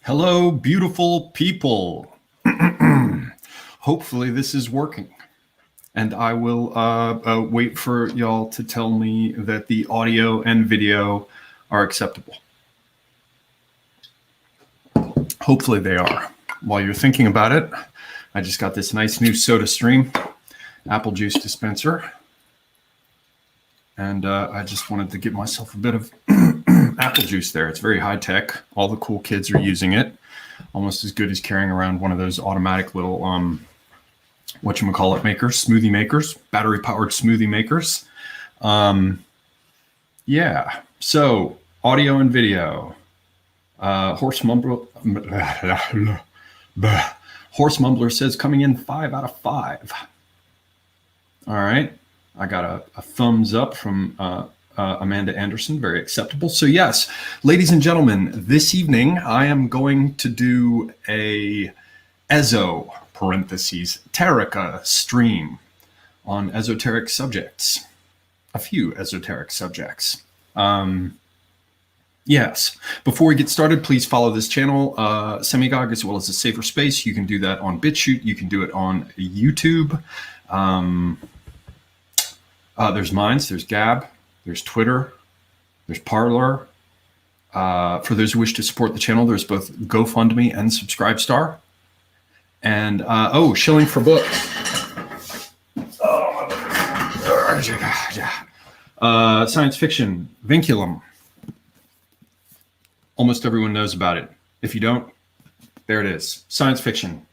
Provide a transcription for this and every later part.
Hello, beautiful people. Hopefully this is working. And I will wait for y'all to tell me that the audio and video are acceptable. Hopefully they are. While you're thinking about it, I just got this nice new SodaStream apple juice dispenser. And I just wanted to give myself a bit of apple juice there. It's very high tech. All the cool kids are using it. Almost as good as carrying around one of those automatic little, whatchamacallit makers, smoothie makers, battery powered smoothie makers. Yeah. So audio and video. Horse Mumbler says coming in 5 out of 5. All right. I got a thumbs up from Amanda Anderson, very acceptable. So yes, ladies and gentlemen, this evening I am going to do a ESO parentheses Terica stream on esoteric subjects, a few esoteric subjects. Yes, before we get started, please follow this channel, Semigog, as well as a Safer Space. You can do that on BitChute. You can do it on YouTube. There's Minds, there's Gab, there's Twitter, there's Parler. For those who wish to support the channel, there's both GoFundMe and Subscribestar. And, Shilling for Books. Science fiction, Vinculum. Almost everyone knows about it. If you don't, there it is. Science fiction,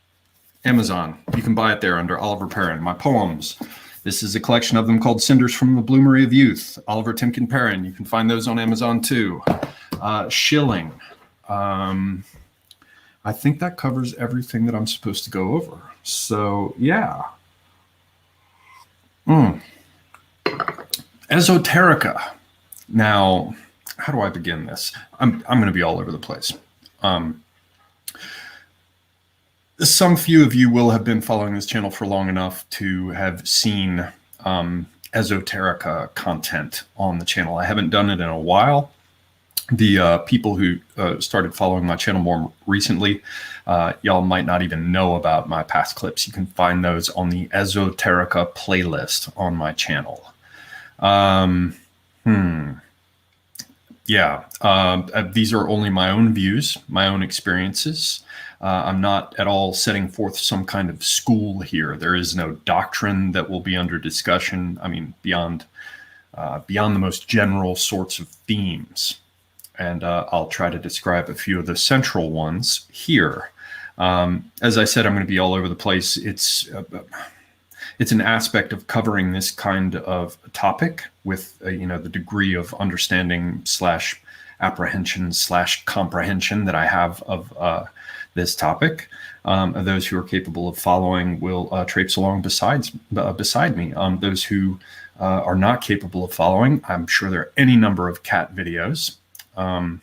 Amazon. You can buy it there under Oliver Perrin. My poems. This is a collection of them called Cinders from the Bloomery of Youth. Oliver Timken Perrin. You can find those on Amazon too. Shilling. I think that covers everything that I'm supposed to go over. So yeah. Esoterica. Now, how do I begin this? I'm going to be all over the place. Some few of you will have been following this channel for long enough to have seen esoterica content on the channel. I haven't done it in a while. The people who started following my channel more recently, y'all might not even know about my past clips. You can find those on the esoterica playlist on my channel. These are only my own views, my own experiences. I'm not at all setting forth some kind of school here. There is no doctrine that will be under discussion. I mean, beyond the most general sorts of themes. And I'll try to describe a few of the central ones here. As I said, I'm going to be all over the place. It's an aspect of covering this kind of topic with, the degree of understanding / apprehension / comprehension that I have of this topic. Those who are capable of following will traipse along beside me. Those who are not capable of following, I'm sure there are any number of cat videos. And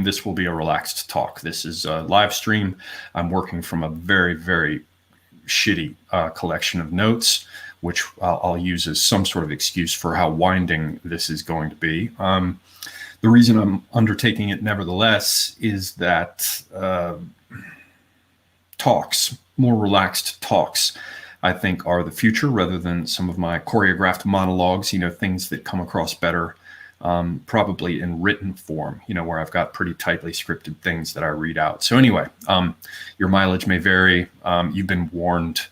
this will be a relaxed talk. This is a live stream. I'm working from a very, very shitty collection of notes, which I'll use as some sort of excuse for how winding this is going to be. The reason I'm undertaking it nevertheless is that more relaxed talks, I think, are the future rather than some of my choreographed monologues, things that come across better probably in written form, where I've got pretty tightly scripted things that I read out. So anyway, your mileage may vary. You've been warned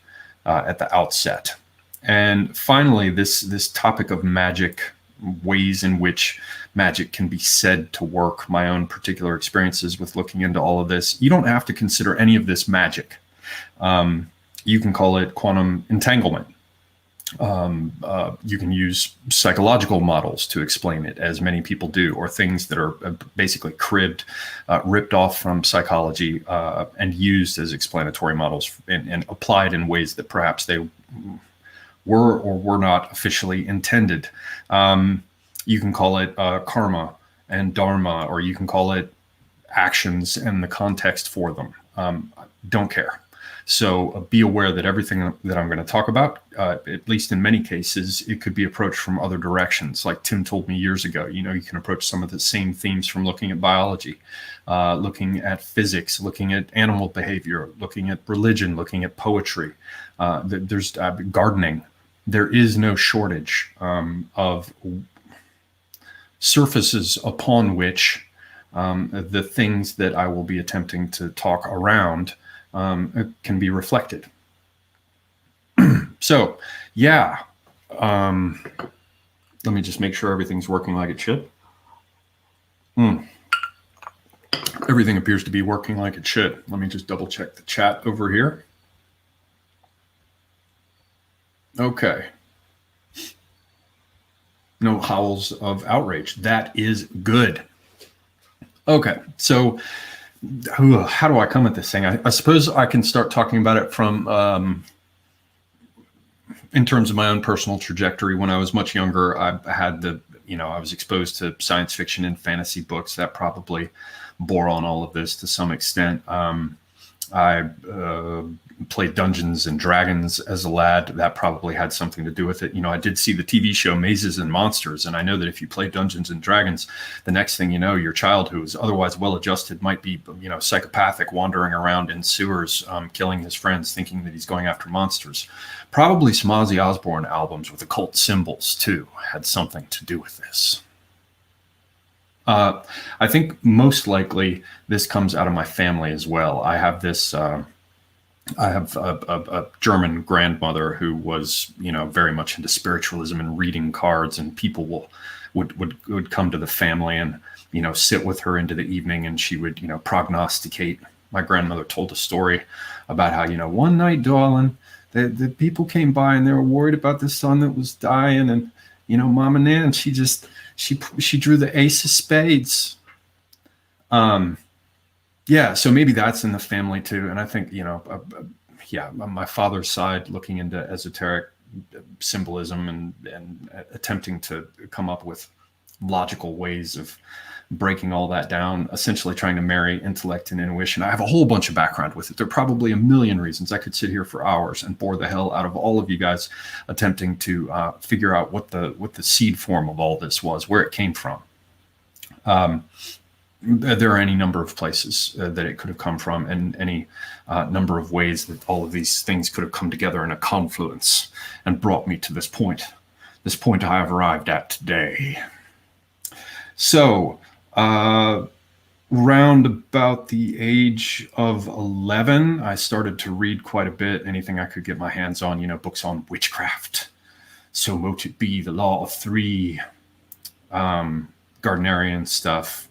at the outset. And finally, this topic of magic, ways in which magic can be said to work, my own particular experiences with looking into all of this. You don't have to consider any of this magic. You can call it quantum entanglement. You can use psychological models to explain it, as many people do, or things that are basically ripped off from psychology and used as explanatory models and applied in ways that perhaps they were or were not officially intended. You can call it karma and dharma, or you can call it actions and the context for them. Don't care. So be aware that everything that I'm going to talk about, at least in many cases, it could be approached from other directions. Like Tim told me years ago, you know, you can approach some of the same themes from looking at biology, looking at physics, looking at animal behavior, looking at religion, looking at poetry. There's gardening. There is no shortage of surfaces upon which the things that I will be attempting to talk around can be reflected. So, yeah, let me just make sure everything's working like it should. Everything appears to be working like it should. Let me just double check the chat over here. Okay. No howls of outrage. That is good. Okay, so how do I come at this thing? I suppose I can start talking about it from, in terms of my own personal trajectory. When I was much younger, I had I was exposed to science fiction and fantasy books that probably bore on all of this to some extent. I played Dungeons and Dragons as a lad. That probably had something to do with it. You know, I did see the TV show Mazes and Monsters, and I know that if you play Dungeons and Dragons, the next thing you know, your child who is otherwise well-adjusted might be, you know, psychopathic, wandering around in sewers, killing his friends, thinking that he's going after monsters. Probably some Ozzy Osbourne albums with occult symbols, too, had something to do with this. I think most likely this comes out of my family as well. I have this... I have a German grandmother who was, you know, very much into spiritualism and reading cards, and people would come to the family and, you know, sit with her into the evening, and she would, you know, prognosticate. My grandmother told a story about how, you know, one night, darling, the people came by and they were worried about the son that was dying, and, you know, Mama Nan, she drew the ace of spades. Yeah, so maybe that's in the family too. And I think, you know, yeah, my father's side, looking into esoteric symbolism and attempting to come up with logical ways of breaking all that down, essentially trying to marry intellect and intuition. I have a whole bunch of background with it. There are probably a million reasons. I could sit here for hours and bore the hell out of all of you guys attempting to figure out what the seed form of all this was, where it came from. There are any number of places that it could have come from, and any number of ways that all of these things could have come together in a confluence and brought me to this point I have arrived at today. So, round about the age of 11, I started to read quite a bit, anything I could get my hands on, you know, books on witchcraft, So Mote It Be, The Law of Three, Gardnerian stuff.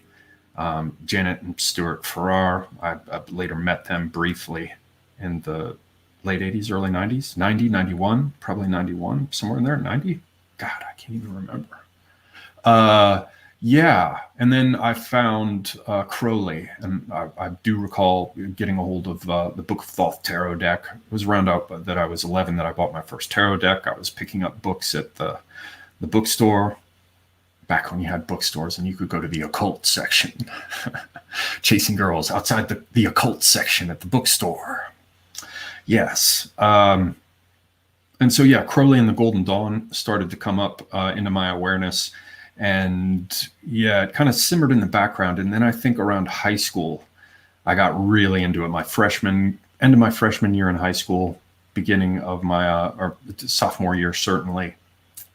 Janet and Stuart Farrar, I later met them briefly in the late 80s, early 90s, 90, 91, probably 91, somewhere in there, 90? God, I can't even remember. Yeah, and then I found Crowley, and I do recall getting a hold of the Book of Thoth tarot deck. It was around out that I was 11 that I bought my first tarot deck. I was picking up books at the bookstore, back when you had bookstores and you could go to the occult section, chasing girls outside the occult section at the bookstore. Yes. And so, yeah, Crowley and the Golden Dawn started to come up into my awareness. And yeah, it kind of simmered in the background. And then I think around high school, I got really into it. End of my freshman year in high school, beginning of my or sophomore year, certainly.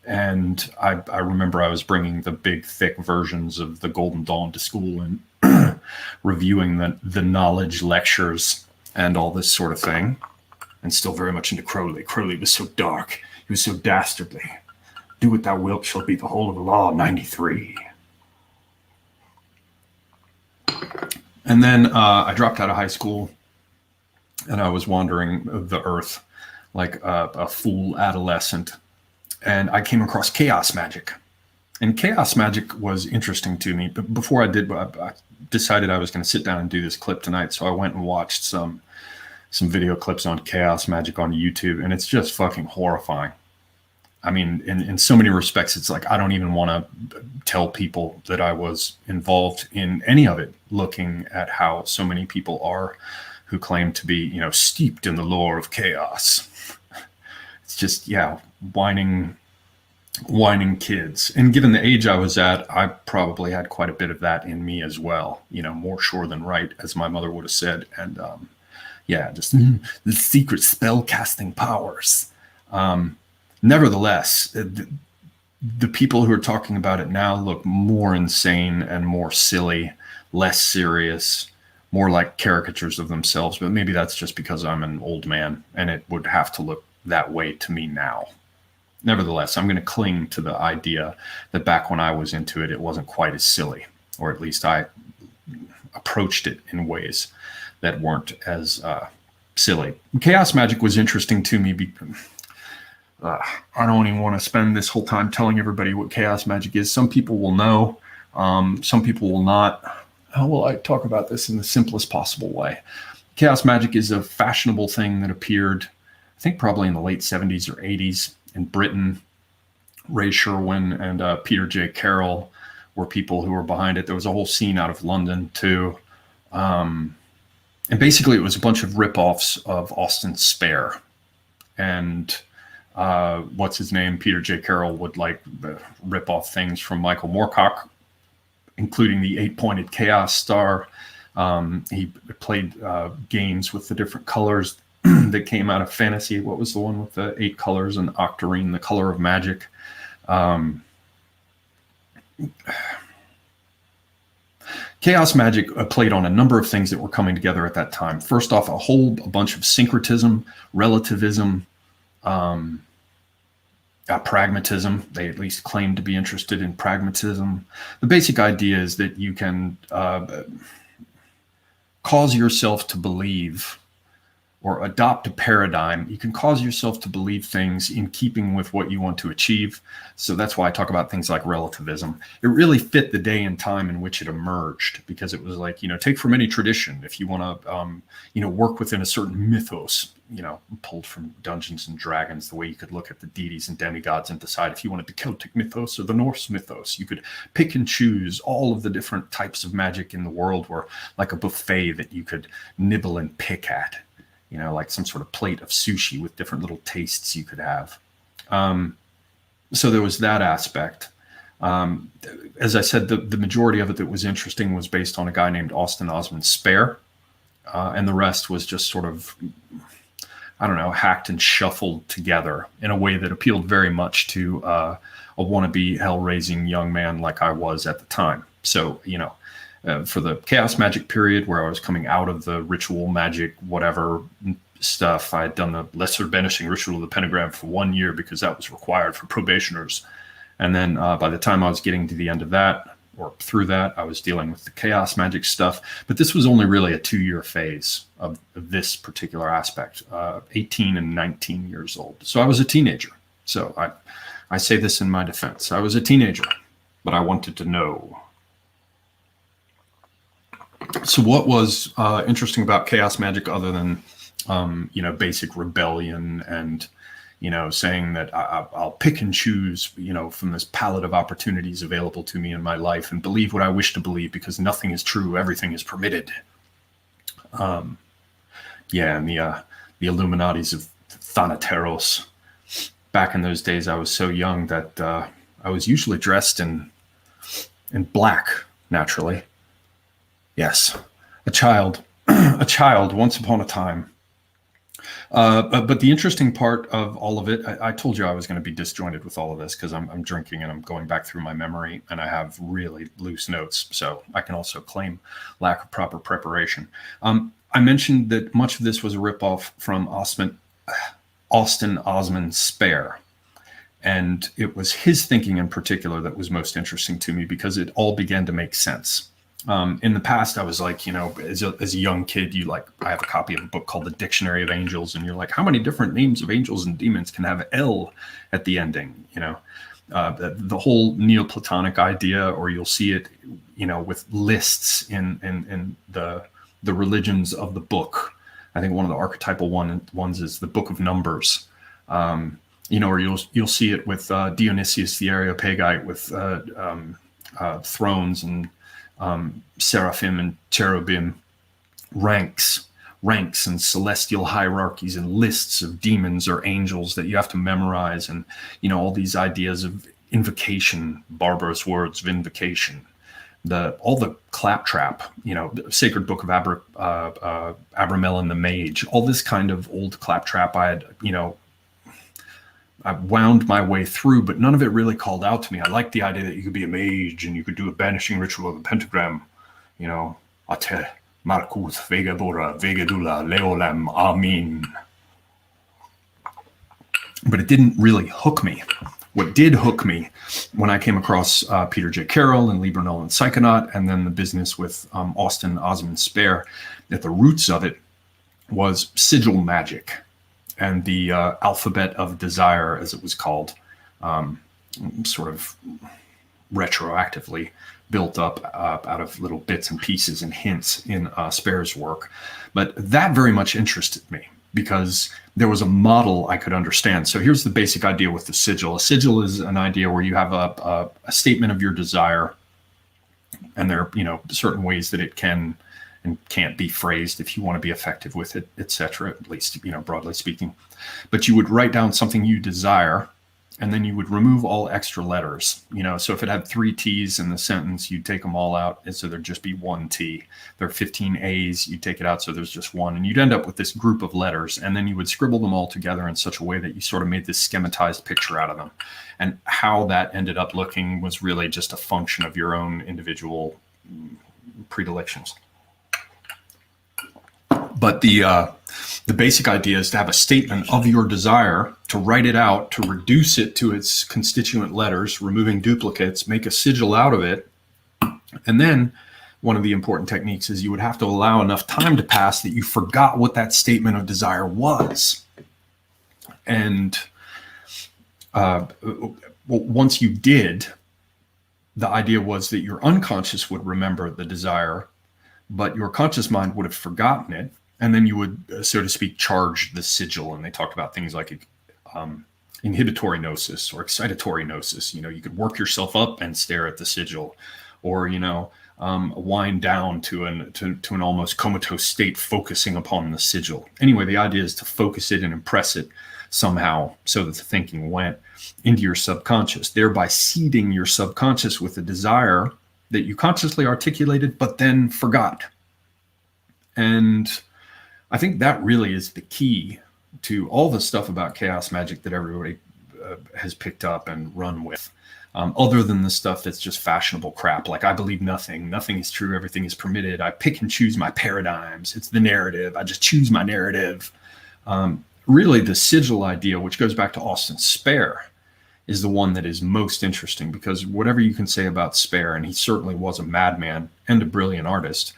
And I remember I was bringing the big, thick versions of the Golden Dawn to school and reviewing the knowledge lectures and all this sort of thing. And still very much into Crowley. Crowley was so dark. He was so dastardly. Do what thou wilt shall be the whole of the law, 93. And then I dropped out of high school, and I was wandering the earth like a fool adolescent. And I came across chaos magic. And chaos magic was interesting to me. But before I did, I decided I was going to sit down and do this clip tonight. So I went and watched some video clips on chaos magic on YouTube. And it's just fucking horrifying. I mean, in so many respects, it's like I don't even want to tell people that I was involved in any of it, looking at how so many people are who claim to be, steeped in the lore of chaos. It's just, whining kids. And given the age I was at, I probably had quite a bit of that in me as well. More sure than right, as my mother would have said. And just the secret spell casting powers. Nevertheless, the people who are talking about it now look more insane and more silly, less serious, more like caricatures of themselves. But maybe that's just because I'm an old man and it would have to look that way to me now. Nevertheless, I'm going to cling to the idea that back when I was into it, it wasn't quite as silly, or at least I approached it in ways that weren't as silly. Chaos magic was interesting to me because I don't even want to spend this whole time telling everybody what chaos magic is. Some people will know, some people will not. How will I talk about this in the simplest possible way? Chaos magic is a fashionable thing that appeared, I think, probably in the late 70s or 80s in Britain. Ray Sherwin and Peter J. Carroll were people who were behind it. There was a whole scene out of London too. And basically it was a bunch of rip-offs of Austen Spare. And what's his name? Peter J. Carroll would rip off things from Michael Moorcock, including the 8-pointed Chaos Star. He played games with the different colors that came out of fantasy. What was the one with the 8 colors? And Octarine, the color of magic. Chaos magic played on a number of things that were coming together at that time. First off, a bunch of syncretism, relativism, pragmatism. They at least claimed to be interested in pragmatism. The basic idea is that you can cause yourself to believe or adopt a paradigm. You can cause yourself to believe things in keeping with what you want to achieve. So that's why I talk about things like relativism. It really fit the day and time in which it emerged, because it was like, take from any tradition. If you want to, work within a certain mythos, pulled from Dungeons and Dragons, the way you could look at the deities and demigods and decide if you wanted the Celtic mythos or the Norse mythos. You could pick and choose. All of the different types of magic in the world were like a buffet that you could nibble and pick at. Like some sort of plate of sushi with different little tastes you could have. So there was that aspect. As I said, the majority of it that was interesting was based on a guy named Austin Osman Spare. And the rest was just sort of, hacked and shuffled together in a way that appealed very much to a wannabe hell-raising young man like I was at the time. So, for the chaos magic period where I was coming out of the ritual magic, whatever stuff, I had done the lesser banishing ritual of the pentagram for 1 year because that was required for probationers. And then by the time I was getting to the end of that, or through that, I was dealing with the chaos magic stuff. But this was only really a 2-year phase of this particular aspect, 18 and 19 years old. So I was a teenager. So I say this in my defense. I was a teenager, but I wanted to know. So what was interesting about chaos magic other than, basic rebellion and, saying that I'll pick and choose, from this palette of opportunities available to me in my life and believe what I wish to believe because nothing is true, everything is permitted. And the Illuminatis of Thanateros. Back in those days, I was so young that I was usually dressed in black, naturally. Yes, a child once upon a time. But the interesting part of all of it, I told you I was going to be disjointed with all of this because I'm drinking and I'm going back through my memory and I have really loose notes. So I can also claim lack of proper preparation. I mentioned that much of this was a ripoff from Austin Osman Spare. And it was his thinking in particular that was most interesting to me because it all began to make sense. In the past, I was like, as a young kid, I have a copy of a book called The Dictionary of Angels, and you're like, how many different names of angels and demons can have L at the ending? The whole Neoplatonic idea, or you'll see it, with lists in the religions of the book. I think one of the archetypal ones is the Book of Numbers, or you'll see it with Dionysius the Areopagite with thrones and seraphim and cherubim ranks, ranks and celestial hierarchies and lists of demons or angels that you have to memorize, and all these ideas of invocation, barbarous words of invocation, all the claptrap, the sacred book of Abramelin the Mage, all this kind of old claptrap I wound my way through, but none of it really called out to me. I liked the idea that you could be a mage and you could do a banishing ritual of a pentagram, Ate, Marcus, Vegadora, Vegadula, Leolam, Amin. But it didn't really hook me. What did hook me when I came across Peter J. Carroll and Lieber Null and Psychonaut, and then the business with Austin Osman Spare, at the roots of it was sigil magic and the alphabet of desire, as it was called, sort of retroactively built up out of little bits and pieces and hints in Spare's work. But that very much interested me because there was a model I could understand. So here's the basic idea with the sigil. A sigil is an idea where you have a statement of your desire, and there are certain ways that it can and can't be phrased if you want to be effective with it, etc., at least broadly speaking. But you would write down something you desire, and then you would remove all extra letters. So if it had 3 T's in the sentence, you'd take them all out, and so there'd just be 1 T. There are 15 A's, you'd take it out, so there's just 1, and you'd end up with this group of letters, and then you would scribble them all together in such a way that you sort of made this schematized picture out of them. And how that ended up looking was really just a function of your own individual predilections. But the basic idea is to have a statement of your desire, to write it out, to reduce it to its constituent letters, removing duplicates, make a sigil out of it. And then one of the important techniques is you would have to allow enough time to pass that you forgot what that statement of desire was. And once you did, the idea was that your unconscious would remember the desire, but your conscious mind would have forgotten it. And then you would, so to speak, charge the sigil. And they talked about things like inhibitory gnosis or excitatory gnosis. You could work yourself up and stare at the sigil, or, wind down to an almost comatose state, focusing upon the sigil. Anyway, the idea is to focus it and impress it somehow so that the thinking went into your subconscious, thereby seeding your subconscious with a desire that you consciously articulated, but then forgot. And I think that really is the key to all the stuff about chaos magic that everybody has picked up and run with, other than the stuff that's just fashionable crap. Like, I believe nothing is true, everything is permitted. I pick and choose my paradigms. It's the narrative. I just choose my narrative. Really, the sigil idea, which goes back to Austin Spare, is the one that is most interesting, because whatever you can say about Spare, and he certainly was a madman and a brilliant artist,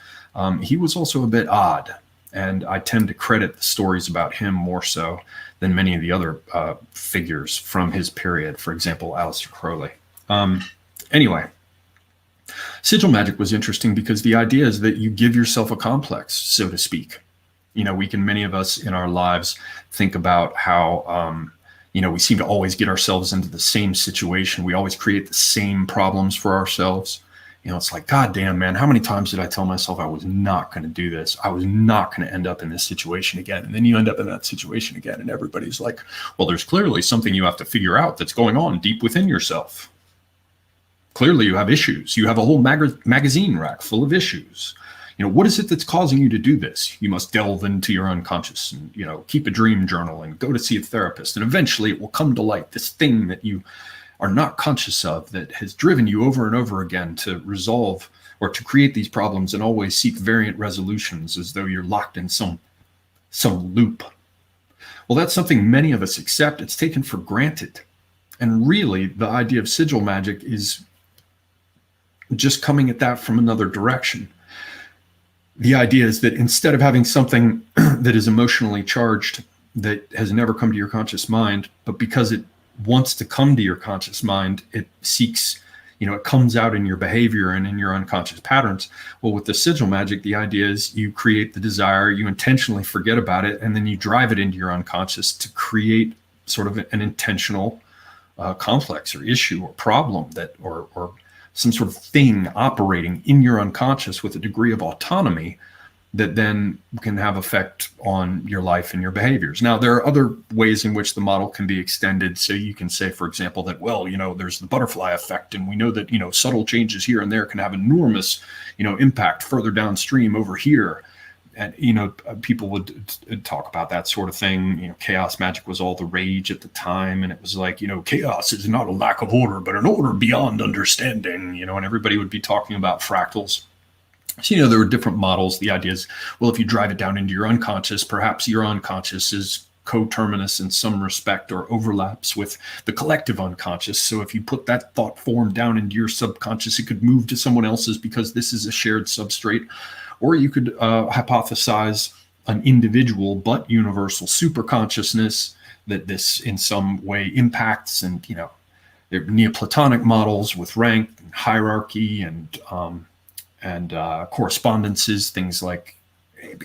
he was also a bit odd. And I tend to credit the stories about him more so than many of the other figures from his period, for example, Aleister Crowley. Anyway, sigil magic was interesting because the idea is that you give yourself a complex, so to speak. Many of us in our lives think about how, we seem to always get ourselves into the same situation. We always create the same problems for ourselves. It's like, God damn, man, how many times did I tell myself I was not going to do this? I was not going to end up in this situation again. And then you end up in that situation again. And everybody's like, well, there's clearly something you have to figure out that's going on deep within yourself. Clearly you have issues. You have a whole magazine rack full of issues. What is it that's causing you to do this? You must delve into your unconscious and, keep a dream journal and go to see a therapist. And eventually it will come to light, this thing that you are not conscious of that has driven you over and over again to resolve or to create these problems and always seek variant resolutions as though you're locked in some loop. Well, that's something many of us accept. It's taken for granted. And really, the idea of sigil magic is just coming at that from another direction. The idea is that instead of having something that is emotionally charged that has never come to your conscious mind, but because it wants to come to your conscious mind, it seeks, it comes out in your behavior and in your unconscious patterns. Well, with the sigil magic, the idea is you create the desire, you intentionally forget about it, and then you drive it into your unconscious to create sort of an intentional complex or issue or problem that, or some sort of thing operating in your unconscious with a degree of autonomy that then can have effect on your life and your behaviors. Now, there are other ways in which the model can be extended. So you can say, for example, that, well, there's the butterfly effect, and we know that, subtle changes here and there can have enormous, impact further downstream over here. And, people would talk about that sort of thing. Chaos magic was all the rage at the time. And it was like, chaos is not a lack of order, but an order beyond understanding, and everybody would be talking about fractals. So, there were different models. The idea is, well, if you drive it down into your unconscious, perhaps your unconscious is coterminous in some respect or overlaps with the collective unconscious. So if you put that thought form down into your subconscious, it could move to someone else's because this is a shared substrate. Or you could hypothesize an individual but universal superconsciousness that this in some way impacts. And, there are Neoplatonic models with rank and hierarchy and correspondences, things like.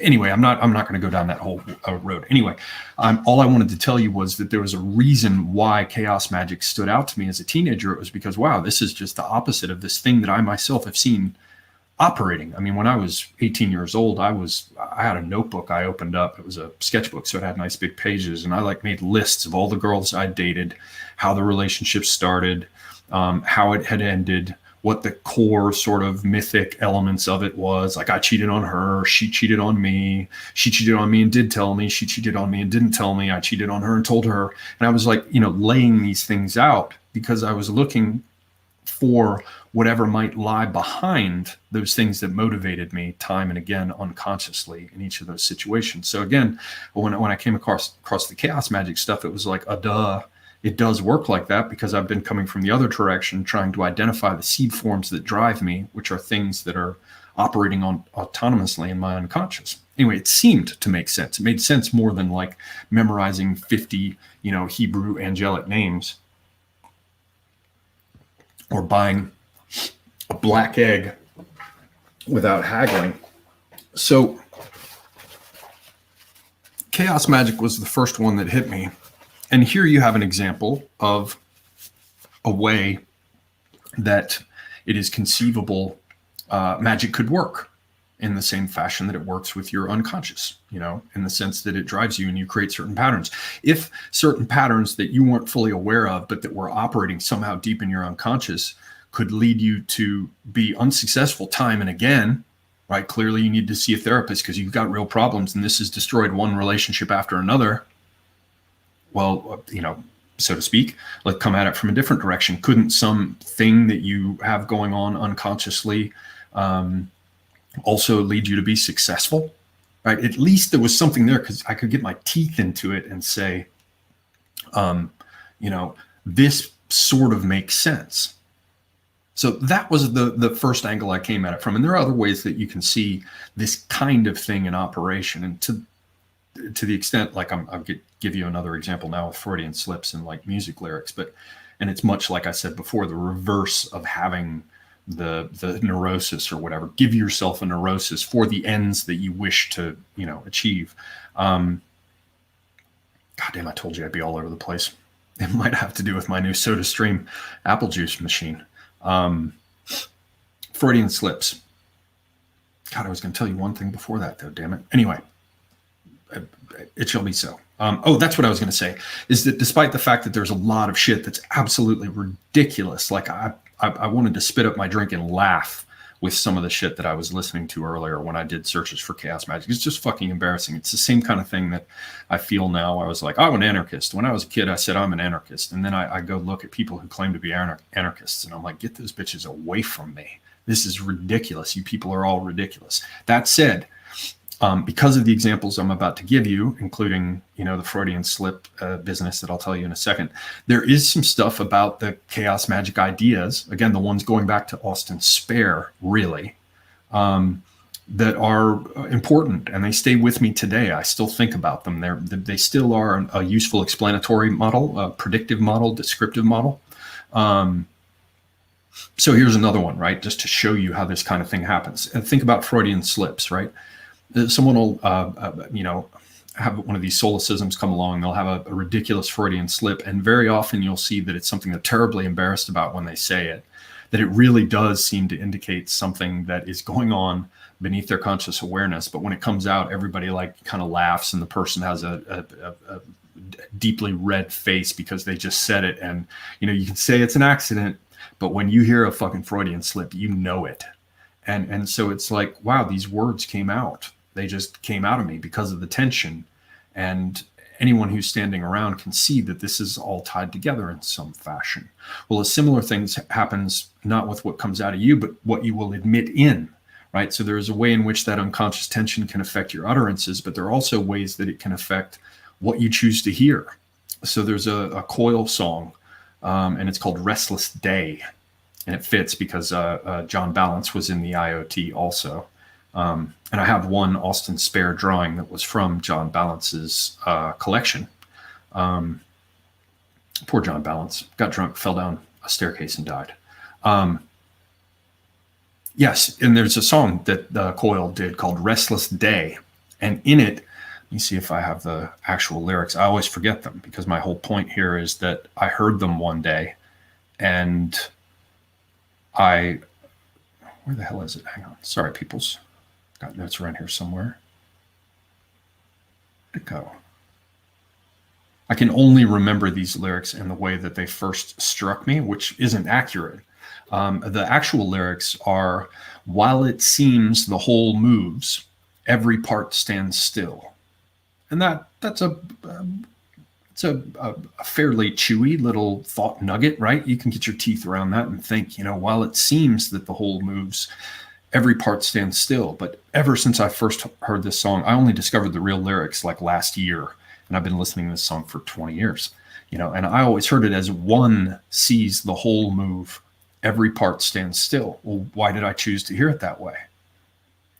Anyway, I'm not going to go down that whole road. Anyway, all I wanted to tell you was that there was a reason why chaos magic stood out to me as a teenager. It was because, wow, this is just the opposite of this thing that I myself have seen operating. I mean, when I was 18 years old, I had a notebook I opened up. It was a sketchbook, so it had nice big pages, and I made lists of all the girls I dated, how the relationship started, how it had ended, what the core sort of mythic elements of it was. Like, I cheated on her, she cheated on me, she cheated on me and did tell me, she cheated on me and didn't tell me, I cheated on her and told her. And I was laying these things out because I was looking for whatever might lie behind those things that motivated me time and again unconsciously in each of those situations. So again, when I came across the chaos magic stuff, it was like, duh. It does work like that because I've been coming from the other direction, trying to identify the seed forms that drive me, which are things that are operating on autonomously in my unconscious. Anyway, it seemed to make sense. It made sense more than memorizing 50, Hebrew angelic names or buying a black egg without haggling. So chaos magic was the first one that hit me. And here you have an example of a way that it is conceivable magic could work in the same fashion that it works with your unconscious, in the sense that it drives you and you create certain patterns. If certain patterns that you weren't fully aware of, but that were operating somehow deep in your unconscious could lead you to be unsuccessful time and again, right? Clearly you need to see a therapist because you've got real problems and this has destroyed one relationship after another. Well, so to speak, come at it from a different direction. Couldn't something that you have going on unconsciously also lead you to be successful, right? At least there was something there because I could get my teeth into it and say, this sort of makes sense. So that was the first angle I came at it from. And there are other ways that you can see this kind of thing in operation. And to the extent, I'll give you another example now with Freudian slips and music lyrics, and it's much like I said before, the reverse of having the neurosis or whatever. Give yourself a neurosis for the ends that you wish to, achieve. God damn, I told you I'd be all over the place. It might have to do with my new SodaStream apple juice machine. Freudian slips. God, I was going to tell you one thing before that, though, damn it. Anyway, it shall be so. That's what I was going to say, is that despite the fact that there's a lot of shit that's absolutely ridiculous, I wanted to spit up my drink and laugh with some of the shit that I was listening to earlier when I did searches for chaos magic. It's just fucking embarrassing. It's the same kind of thing that I feel now. I was like, I'm an anarchist. When I was a kid, I said I'm an anarchist. And then I go look at people who claim to be anarchists, and I'm like, get those bitches away from me. This is ridiculous. You people are all ridiculous. That said, because of the examples I'm about to give you, including, the Freudian slip business that I'll tell you in a second, there is some stuff about the chaos magic ideas, again, the ones going back to Austin Spare, really, that are important, and they stay with me today. I still think about them. They still are a useful explanatory model, a predictive model, descriptive model. So here's another one, right, just to show you how this kind of thing happens. And think about Freudian slips, right? Someone will, have one of these solecisms come along. They'll have a ridiculous Freudian slip, and very often you'll see that it's something they're terribly embarrassed about when they say it, that it really does seem to indicate something that is going on beneath their conscious awareness. But when it comes out, everybody like kind of laughs, and the person has a deeply red face because they just said it. And, you know, you can say it's an accident, but when you hear a fucking Freudian slip, you know it. And so it's like, wow, these words came out. They just came out of me because of the tension. And anyone who's standing around can see that this is all tied together in some fashion. Well, a similar thing happens not with what comes out of you, but what you will admit in, right? So there's a way in which that unconscious tension can affect your utterances, but there are also ways that it can affect what you choose to hear. So there's a Coil song, and it's called Restless Day. And it fits because John Balance was in the IoT also. And I have one Austin Spare drawing that was from John Balance's collection. Poor John Balance. Got drunk, fell down a staircase and died. Yes, and there's a song that Coil did called Restless Day. And in it, let me see if I have the actual lyrics. I always forget them because my whole point here is that I heard them one day and where the hell is it? Hang on. Sorry, peoples. Got notes around here somewhere. Where'd it go? I can only remember these lyrics in the way that they first struck me, which isn't accurate. The actual lyrics are, while it seems the whole moves, every part stands still. And that's a fairly chewy little thought nugget, right? You can get your teeth around that and think, you know, while it seems that the whole moves, every part stands still. But ever since I first heard this song, I only discovered the real lyrics like last year. And I've been listening to this song for 20 years, you know, and I always heard it as one sees the whole move, every part stands still. Well, why did I choose to hear it that way?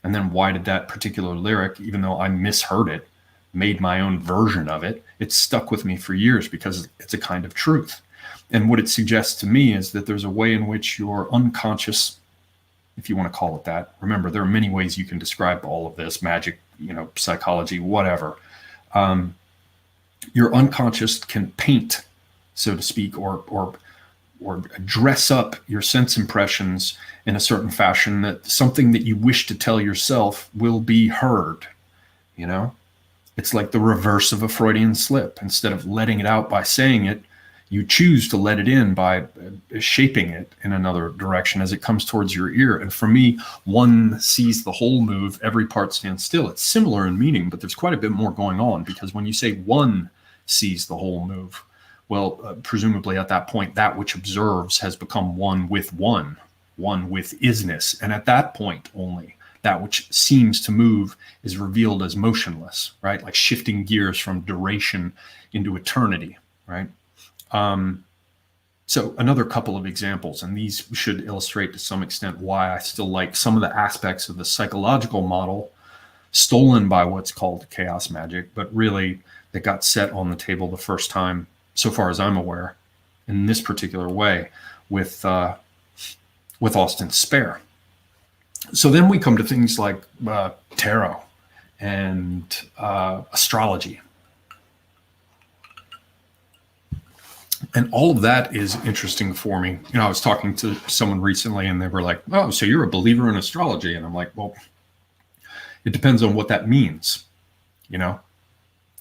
And then why did that particular lyric, even though I misheard it, made my own version of it, it stuck with me for years because it's a kind of truth. And what it suggests to me is that there's a way in which your unconscious, if you want to call it that, remember, there are many ways you can describe all of this, magic, you know, psychology, whatever. Your unconscious can paint, so to speak, or dress up your sense impressions in a certain fashion that something that you wish to tell yourself will be heard, you know? It's like the reverse of a Freudian slip. Instead of letting it out by saying it, you choose to let it in by shaping it in another direction as it comes towards your ear. And for me, one sees the whole move, every part stands still. It's similar in meaning, but there's quite a bit more going on, because when you say one sees the whole move, well, presumably at that point, that which observes has become one with isness. And at that point only, that which seems to move is revealed as motionless, right? Like shifting gears from duration into eternity, right? So another couple of examples, and these should illustrate to some extent why I still like some of the aspects of the psychological model stolen by what's called chaos magic, but really that got set on the table the first time, so far as I'm aware, in this particular way with Austin Spare. So then we come to things like tarot and astrology. And all of that is interesting for me. You know, I was talking to someone recently and they were like, oh, so you're a believer in astrology. And I'm like, well, it depends on what that means. You know,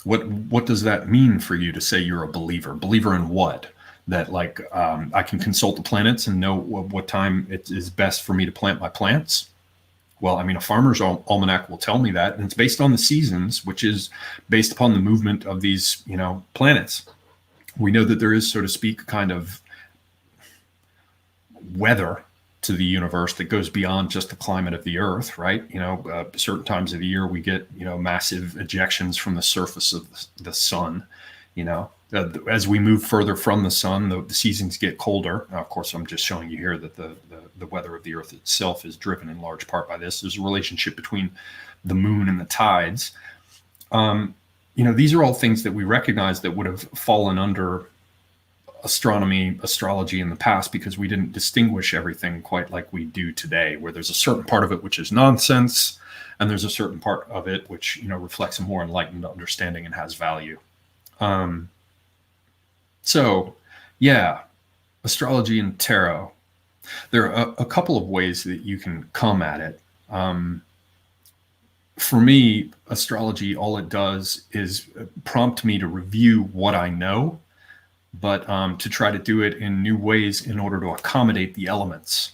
what does that mean for you to say you're a believer? Believer in what? That like I can consult the planets and know what time it is best for me to plant my plants? Well, I mean, a farmer's almanac will tell me that, and it's based on the seasons, which is based upon the movement of these, you know, planets. We know that there is, so to speak, a kind of weather to the universe that goes beyond just the climate of the Earth, right? You know, certain times of the year we get, you know, massive ejections from the surface of the sun. You know, as we move further from the sun, the seasons get colder. Now, of course, I'm just showing you here that the weather of the Earth itself is driven in large part by this. There's a relationship between the moon and the tides. You know, these are all things that we recognize that would have fallen under astronomy, astrology in the past, because we didn't distinguish everything quite like we do today, where there's a certain part of it which is nonsense, and there's a certain part of it which, you know, reflects a more enlightened understanding and has value. So, yeah, astrology and tarot. There are a couple of ways that you can come at it. for me, astrology, all it does is prompt me to review what I know, but to try to do it in new ways in order to accommodate the elements.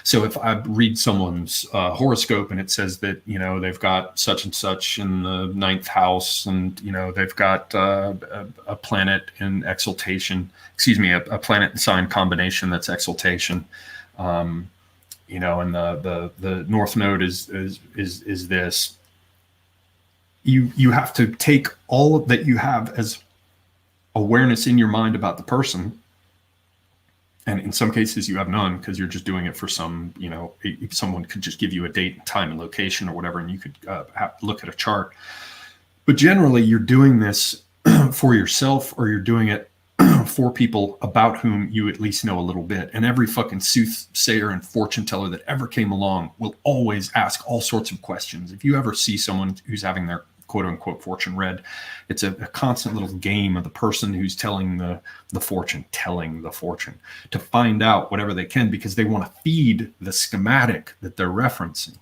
So if I read someone's horoscope and it says that, you know, they've got such and such in the 9th house, and, you know, they've got a planet in exaltation, excuse me, a planet and sign combination that's exaltation, you know, and the North Node is this. You have to take all that you have as awareness in your mind about the person. And in some cases you have none, because you're just doing it for some, you know, someone could just give you a date, time, and location or whatever, and you could look at a chart. But generally you're doing this for yourself, or you're doing it for people about whom you at least know a little bit. And every fucking soothsayer and fortune teller that ever came along will always ask all sorts of questions. If you ever see someone who's having their quote unquote fortune read, it's a constant little game of the person who's telling the fortune to find out whatever they can, because they want to feed the schematic that they're referencing.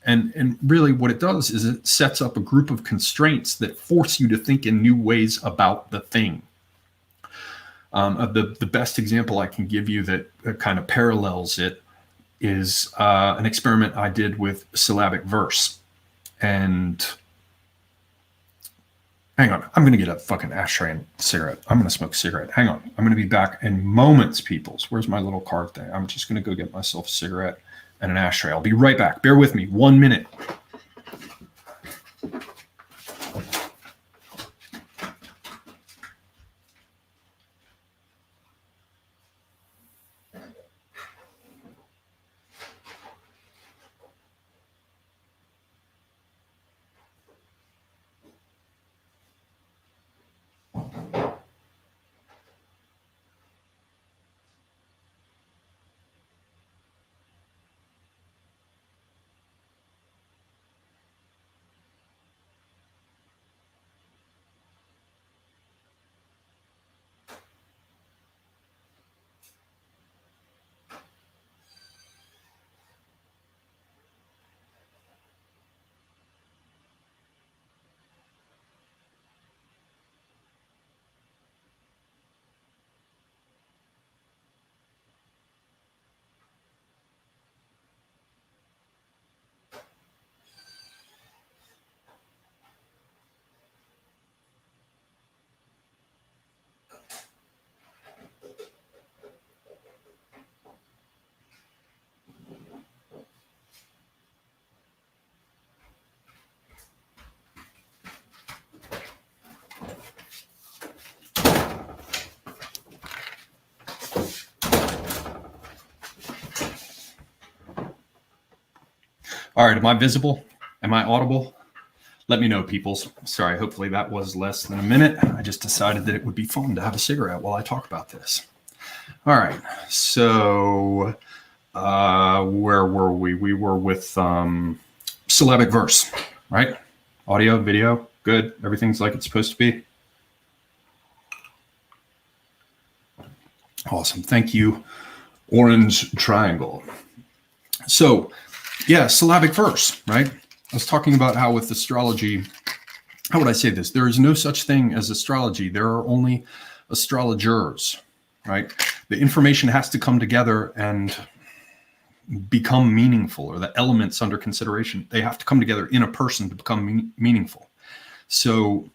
And really what it does is it sets up a group of constraints that force you to think in new ways about the thing. The best example I can give you that kind of parallels it is an experiment I did with syllabic verse. And hang on, I'm going to get a fucking ashtray and cigarette. I'm going to smoke a cigarette. Hang on. I'm going to be back in moments, peoples. Where's my little card thing? I'm just going to go get myself a cigarette and an ashtray. I'll be right back. Bear with me 1 minute. All right, am I visible? Am I audible? Let me know, peoples. Sorry, hopefully that was less than a minute. I just decided that it would be fun to have a cigarette while I talk about this. All right, so where were we? We were with syllabic verse, right? Audio, video, good. Everything's like it's supposed to be. Awesome, thank you, Orange Triangle. So, yeah, syllabic verse, right? I was talking about how with astrology, how would I say this? There is no such thing as astrology. There are only astrologers, right? The information has to come together and become meaningful, or the elements under consideration, they have to come together in a person to become meaningful. So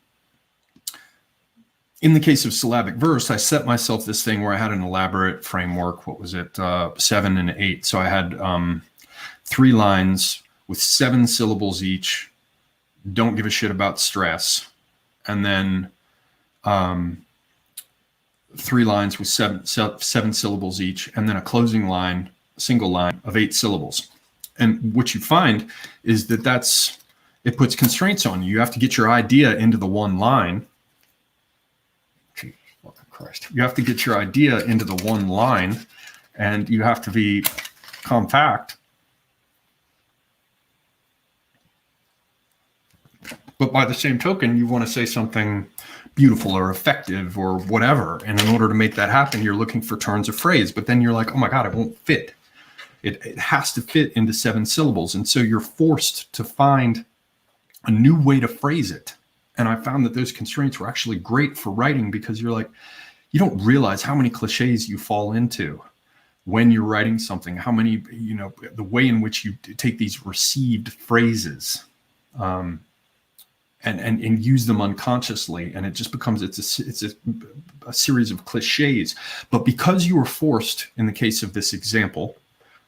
in the case of syllabic verse, I set myself this thing where I had an elaborate framework. What was it? 7 and 8. So I had 3 lines with 7 syllables each. Don't give a shit about stress. And then 3 lines with seven syllables each. And then a closing line, single line of 8 syllables. And what you find is that it puts constraints on you. You have to get your idea into the one line. Gee, Christ. You have to get your idea into the one line, and you have to be compact. But by the same token, you want to say something beautiful or effective or whatever. And in order to make that happen, you're looking for turns of phrase. But then you're like, oh my God, it won't fit. It has to fit into 7 syllables. And so you're forced to find a new way to phrase it. And I found that those constraints were actually great for writing, because you're like, you don't realize how many cliches you fall into when you're writing something, how many, the way in which you take these received phrases and use them unconsciously. And it just becomes, it's a series of cliches. But because you were forced, in the case of this example,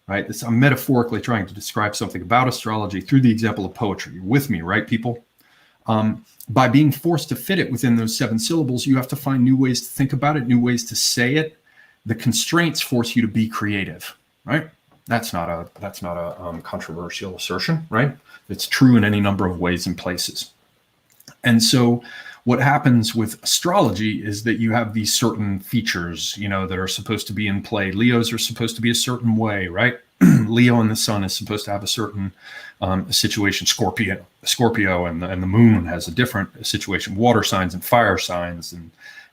right, I'm metaphorically trying to describe something about astrology through the example of poetry. You're with me, right, people? By being forced to fit it within those 7 syllables, you have to find new ways to think about it, new ways to say it. The constraints force you to be creative, right? That's not a controversial assertion, right? It's true in any number of ways and places. And so what happens with astrology is that you have these certain features, that are supposed to be in play. Leos are supposed to be a certain way, right? Leo and the sun is supposed to have a certain situation. Scorpio and the moon has a different situation. Water signs and fire signs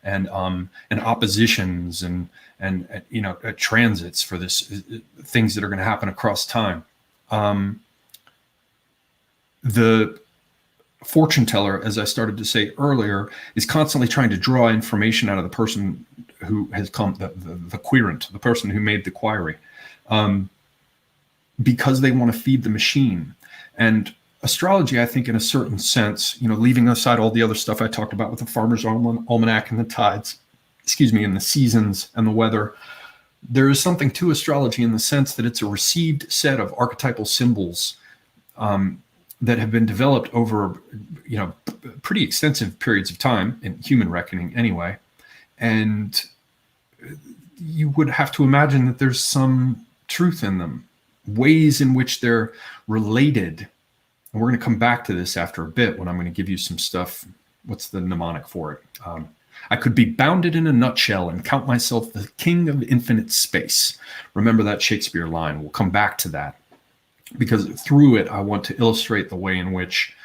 and oppositions and transits for this, things that are going to happen across time. The fortune teller, as I started to say earlier, is constantly trying to draw information out of the person who has come, the querent, the person who made the query, because they want to feed the machine. And astrology, I think, in a certain sense, leaving aside all the other stuff I talked about with the farmer's almanac and the tides, and the seasons and the weather, there is something to astrology in the sense that it's a received set of archetypal symbols that have been developed over, pretty extensive periods of time, in human reckoning anyway. And you would have to imagine that there's some truth in them, ways in which they're related. And we're going to come back to this after a bit when I'm going to give you some stuff. What's the mnemonic for it? I could be bounded in a nutshell and count myself the king of infinite space. Remember that Shakespeare line. We'll come back to that, because through it, I want to illustrate the way in which,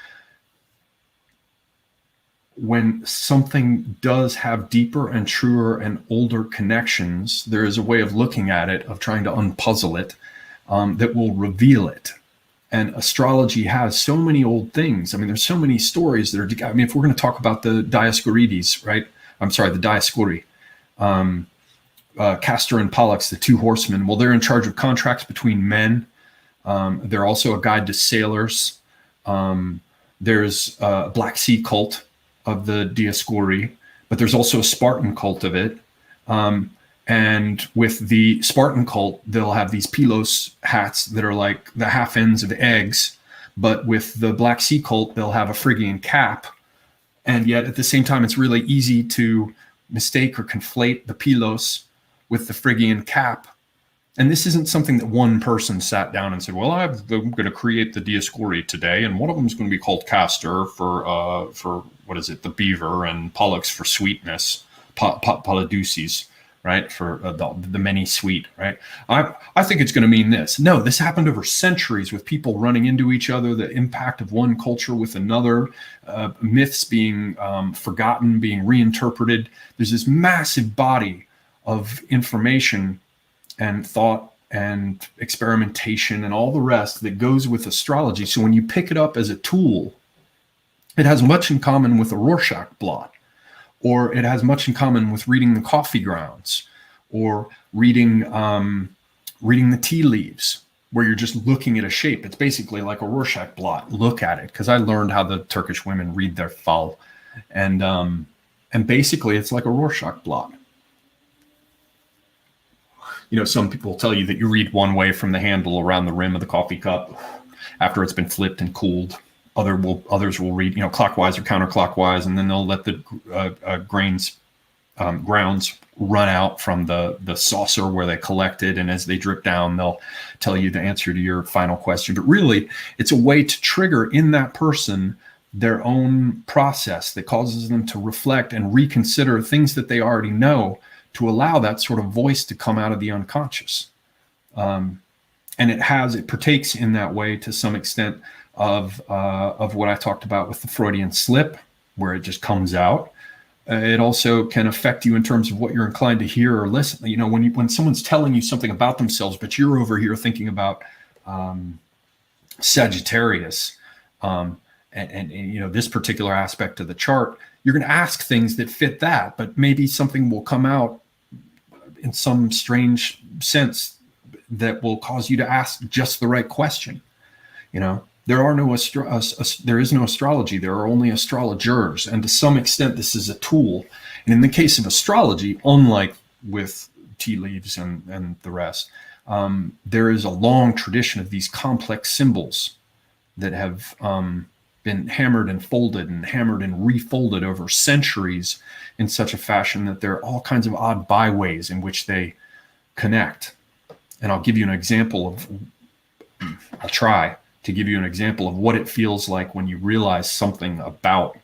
when something does have deeper and truer and older connections, there is a way of looking at it, of trying to unpuzzle it, that will reveal it. And astrology has so many old things. I mean, there's so many stories that are, if we're going to talk about the Dioscurides, right? I'm sorry, the Dioscuri, Castor and Pollux, the 2 horsemen. Well, they're in charge of contracts between men. They're also a guide to sailors. There's a Black Sea cult of the Dioscuri, but there's also a Spartan cult of it. And with the Spartan cult, they'll have these pilos hats that are like the half ends of eggs. But with the Black Sea cult, they'll have a Phrygian cap. And yet at the same time, it's really easy to mistake or conflate the pilos with the Phrygian cap. And this isn't something that one person sat down and said, well, I'm going to create the Dioscuri today, and one of them is going to be called Castor for what is it, the beaver, and Pollux for sweetness, Polydeuces, right, for the many sweet, right? I think it's going to mean this. No, this happened over centuries with people running into each other, the impact of one culture with another, myths being forgotten, being reinterpreted. There's this massive body of information and thought and experimentation and all the rest that goes with astrology. So when you pick it up as a tool, it has much in common with a Rorschach blot, or it has much in common with reading the coffee grounds, or reading the tea leaves, where you're just looking at a shape. It's basically like a Rorschach blot. Look at it, because I learned how the Turkish women read their fal, and basically it's like a Rorschach blot. Some people tell you that you read one way from the handle around the rim of the coffee cup after it's been flipped and cooled. Others will read, clockwise or counterclockwise, and then they'll let the grounds run out from the saucer where they collected, and as they drip down, they'll tell you the answer to your final question. But really, it's a way to trigger in that person their own process that causes them to reflect and reconsider things that they already know, to allow that sort of voice to come out of the unconscious. And it partakes in that way to some extent of what I talked about with the Freudian slip, where it just comes out. It also can affect you in terms of what you're inclined to hear or listen. When someone's telling you something about themselves, but you're over here thinking about Sagittarius, and you know, this particular aspect of the chart, you're going to ask things that fit that, but maybe something will come out in some strange sense that will cause you to ask just the right question. You know, there is no astrology. There are only astrologers, and to some extent, this is a tool. And in the case of astrology, unlike with tea leaves and the rest, there is a long tradition of these complex symbols that have been hammered and folded and hammered and refolded over centuries in such a fashion that there are all kinds of odd byways in which they connect. And I'll give you an example of, I'll try to give you an example of what it feels like when you realize something about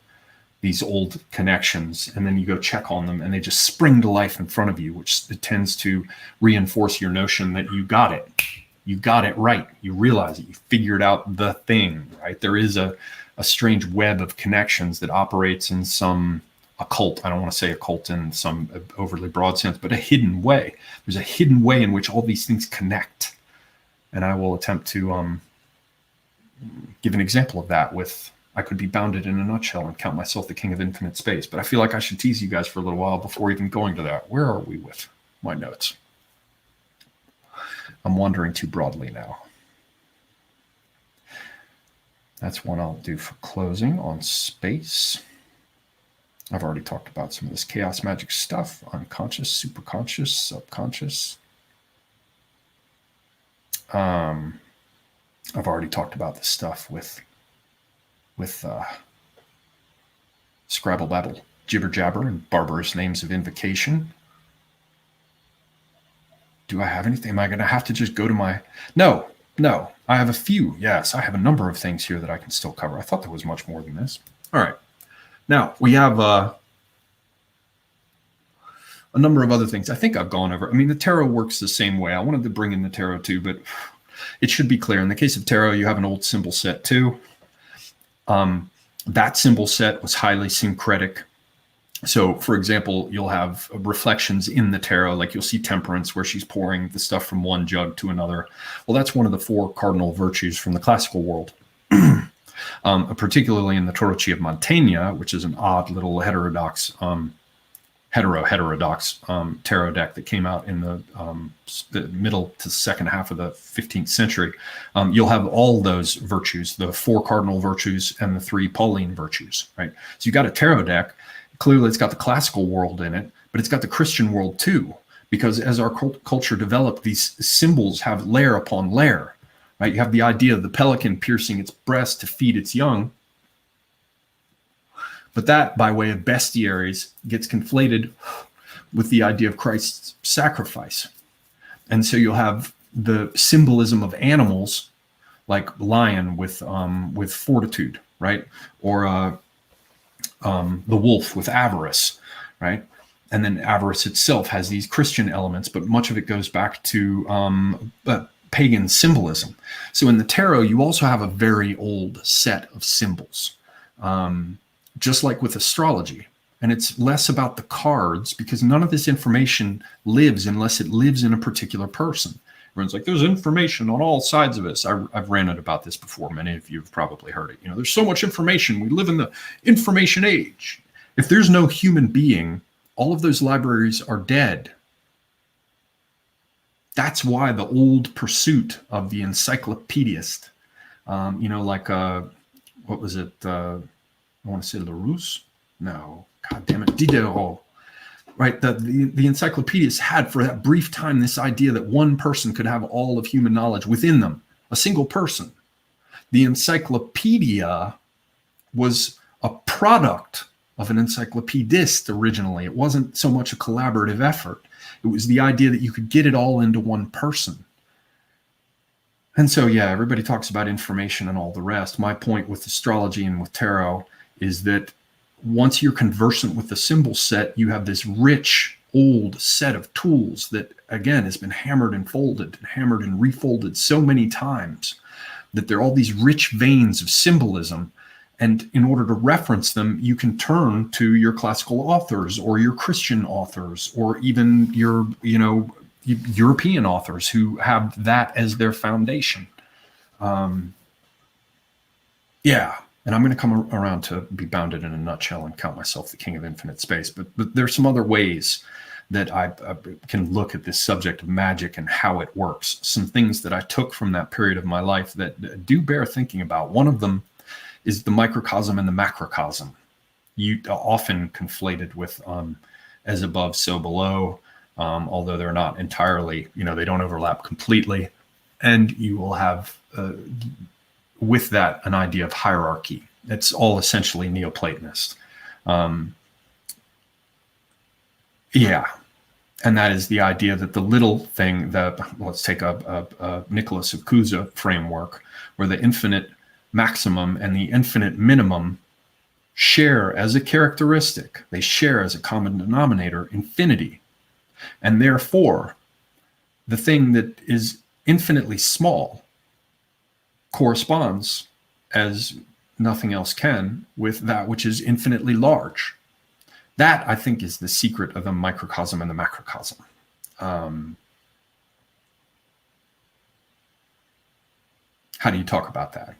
these old connections, and then you go check on them and they just spring to life in front of you, which tends to reinforce your notion that you got it. You got it right. You realize it. You figured out the thing, right? There is a strange web of connections that operates in some occult, I don't want to say occult in some overly broad sense, but a hidden way. There's a hidden way in which all these things connect. And I will attempt to give an example of that with, I could be bounded in a nutshell and count myself the king of infinite space. But I feel like I should tease you guys for a little while before even going to that. Where are we with my notes? I'm wandering too broadly now. That's one I'll do for closing on space. I've already talked about some of this chaos magic stuff, unconscious, superconscious, subconscious. I've already talked about this stuff with Scrabble Babble, Jibber Jabber, and barbarous names of invocation. Do I have anything? Am I going to have to just go to my... No. I have a few. Yes, I have a number of things here that I can still cover. I thought there was much more than this. All right. Now, we have a number of other things I think I've gone over. I mean, the tarot works the same way. I wanted to bring in the tarot too, but it should be clear. In the case of tarot, you have an old symbol set too. That symbol set was highly syncretic. So, for example, you'll have reflections in the tarot, like you'll see Temperance, where she's pouring the stuff from one jug to another. Well, that's one of the 4 cardinal virtues from the classical world. Particularly in the Torochi of Mantegna, which is an odd little heterodox tarot deck that came out in the middle to second half of the 15th century. You'll have all those virtues, the 4 cardinal virtues and the 3 Pauline virtues, right? So you got a tarot deck. Clearly, it's got the classical world in it, but it's got the Christian world too, because as our culture developed, these symbols have layer upon layer. Right? You have the idea of the pelican piercing its breast to feed its young. But that, by way of bestiaries, gets conflated with the idea of Christ's sacrifice. And so you'll have the symbolism of animals, like lion with fortitude, right? Or the wolf with avarice, right? And then avarice itself has these Christian elements, but much of it goes back to pagan symbolism. So in the tarot, you also have a very old set of symbols, just like with astrology. And it's less about the cards, because none of this information lives unless it lives in a particular person. Everyone's like, there's information on all sides of us. I've ranted about this before. Many of you have probably heard it. You know, there's so much information. We live in the information age. If there's no human being, all of those libraries are dead. That's why the old pursuit of the encyclopedist, like, what was it? I want to say Larousse? No, God damn it, Diderot. Right, the encyclopedists had for that brief time this idea that one person could have all of human knowledge within them, a single person. The encyclopedia was a product of an encyclopedist originally. It wasn't so much a collaborative effort. It was the idea that you could get it all into one person. And so, yeah, everybody talks about information and all the rest. My point with astrology and with tarot is that once you're conversant with the symbol set, you have this rich, old set of tools that, again, has been hammered and folded and hammered and refolded so many times that there are all these rich veins of symbolism. And in order to reference them, you can turn to your classical authors or your Christian authors or even your, European authors who have that as their foundation. and I'm going to come around to be bounded in a nutshell and count myself the king of infinite space. But there's some other ways that I can look at this subject of magic and how it works. Some things that I took from that period of my life that do bear thinking about. One of them is the microcosm and the macrocosm. You often conflated with as above, so below, although they're not entirely, they don't overlap completely. And you will have, with that, an idea of hierarchy. It's all essentially Neoplatonist. Yeah. And that is the idea that the little thing, let's take a Nicholas of Cusa framework, where the infinite maximum and the infinite minimum share as a characteristic. They share as a common denominator infinity. And therefore, the thing that is infinitely small corresponds, as nothing else can, with that which is infinitely large. That, I think, is the secret of the microcosm and the macrocosm. How do you talk about that?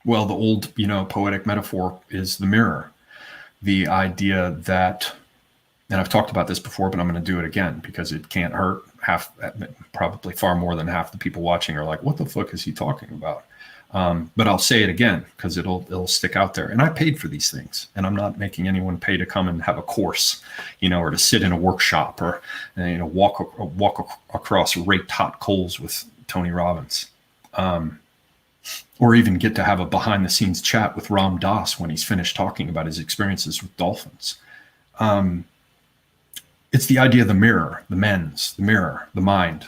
Well, the old, poetic metaphor is the mirror. The idea that, and I've talked about this before, but I'm going to do it again because it can't hurt. Probably far more than half the people watching are like, what the fuck is he talking about? But I'll say it again because it'll stick out there. And I paid for these things, and I'm not making anyone pay to come and have a course, or to sit in a workshop or, walk across raked hot coals with Tony Robbins. Or even get to have a behind-the-scenes chat with Ram Dass when he's finished talking about his experiences with dolphins. It's the idea of the mirror, the mens, the mirror, the mind,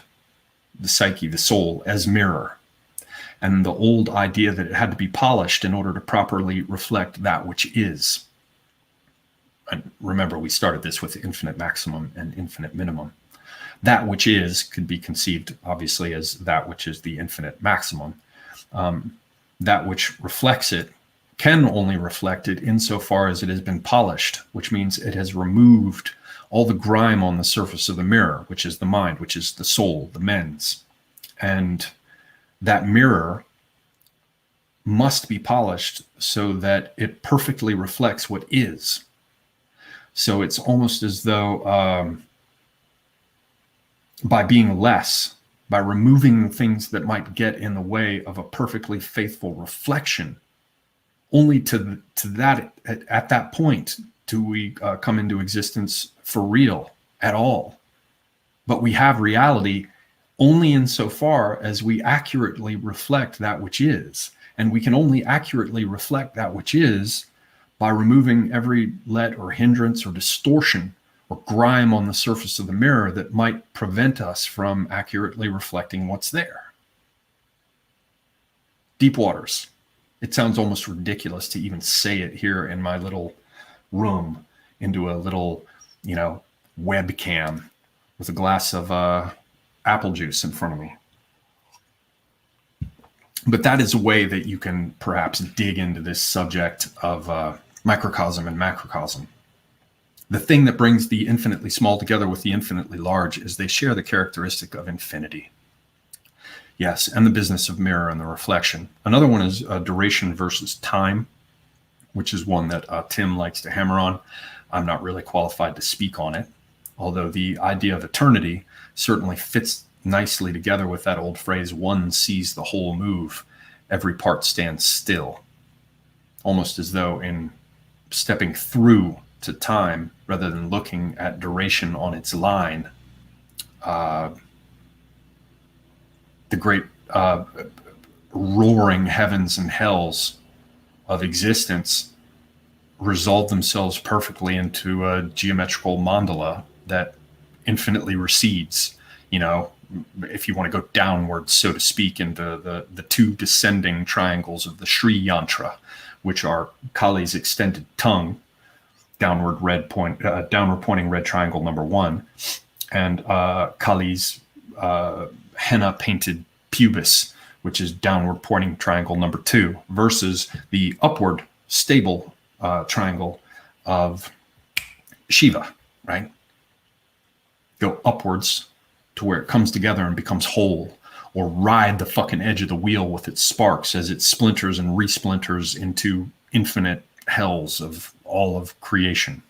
the psyche, the soul as mirror. And the old idea that it had to be polished in order to properly reflect that which is. And remember, we started this with infinite maximum and infinite minimum. That which is could be conceived, obviously, as that which is the infinite maximum. That which reflects it can only reflect it insofar as it has been polished, which means it has removed all the grime on the surface of the mirror, which is the mind, which is the soul, the mens. And that mirror must be polished so that it perfectly reflects what is. So it's almost as though by being less, by removing things that might get in the way of a perfectly faithful reflection, only to that at that point do we come into existence for real at all. But we have reality only insofar as we accurately reflect that which is. And we can only accurately reflect that which is by removing every let or hindrance or distortion or grime on the surface of the mirror that might prevent us from accurately reflecting what's there. Deep waters. It sounds almost ridiculous to even say it here in my little room into a little, webcam with a glass of apple juice in front of me. But that is a way that you can perhaps dig into this subject of microcosm and macrocosm. The thing that brings the infinitely small together with the infinitely large is they share the characteristic of infinity. Yes, and the business of mirror and the reflection. Another one is duration versus time, which is one that Tim likes to hammer on. I'm not really qualified to speak on it, although the idea of eternity certainly fits nicely together with that old phrase, one sees the whole move, every part stands still. Almost as though in stepping through to time, rather than looking at duration on its line, the great roaring heavens and hells of existence resolve themselves perfectly into a geometrical mandala that infinitely recedes, if you want to go downwards, so to speak, into the two descending triangles of the Sri Yantra, which are Kali's extended tongue, downward pointing red triangle number 1, and Kali's henna painted pubis, which is downward pointing triangle number 2, versus the upward stable triangle of Shiva, right? Go upwards to where it comes together and becomes whole, or ride the fucking edge of the wheel with its sparks as it splinters and resplinters into infinite hells of all of creation.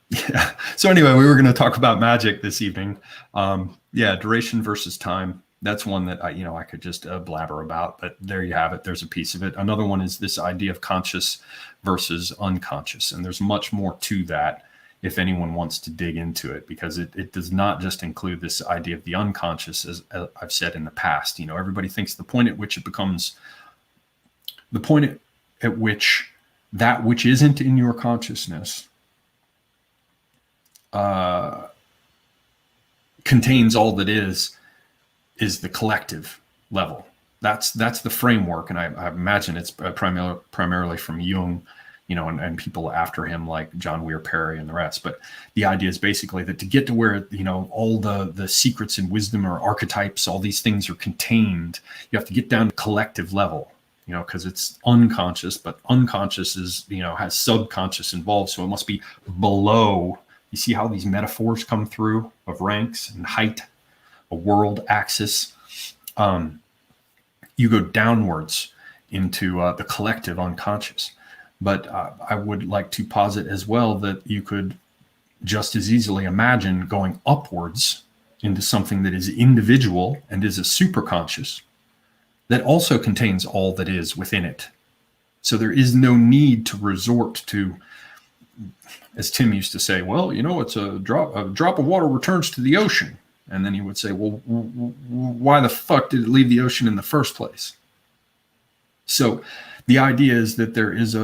Yeah. So anyway, we were going to talk about magic this evening. Yeah, duration versus time. That's one that I could just blabber about, but there you have it. There's a piece of it. Another one is this idea of conscious versus unconscious. And there's much more to that if anyone wants to dig into it, because it does not just include this idea of the unconscious, as I've said in the past. Everybody thinks the point at which it becomes the point at which that which isn't in your consciousness contains all that is the collective level. That's the framework, and I imagine it's primarily from Jung, and people after him like John Weir Perry and the rest. But the idea is basically that to get to where all the secrets and wisdom or archetypes, all these things are contained, you have to get down to collective level, because it's unconscious, but unconscious is has subconscious involved, so it must be below. You see how these metaphors come through of ranks and height, a world axis. You go downwards into the collective unconscious. But I would like to posit as well that you could just as easily imagine going upwards into something that is individual and is a superconscious that also contains all that is within it. So there is no need to resort to, as Tim used to say, well, it's a drop of water returns to the ocean. And then he would say, well, why the fuck did it leave the ocean in the first place? So the idea is that there is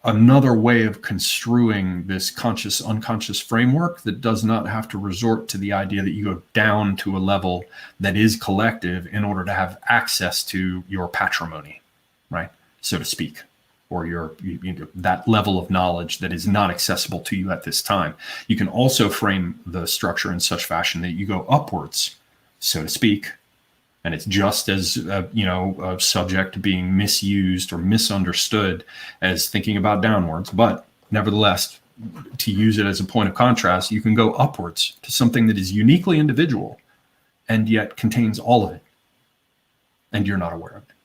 another way of construing this conscious unconscious framework that does not have to resort to the idea that you go down to a level that is collective in order to have access to your patrimony, right, so to speak, or your that level of knowledge that is not accessible to you at this time. You can also frame the structure in such fashion that you go upwards, so to speak, and it's just as a subject being misused or misunderstood as thinking about downwards. But nevertheless, to use it as a point of contrast, you can go upwards to something that is uniquely individual and yet contains all of it, and you're not aware of it.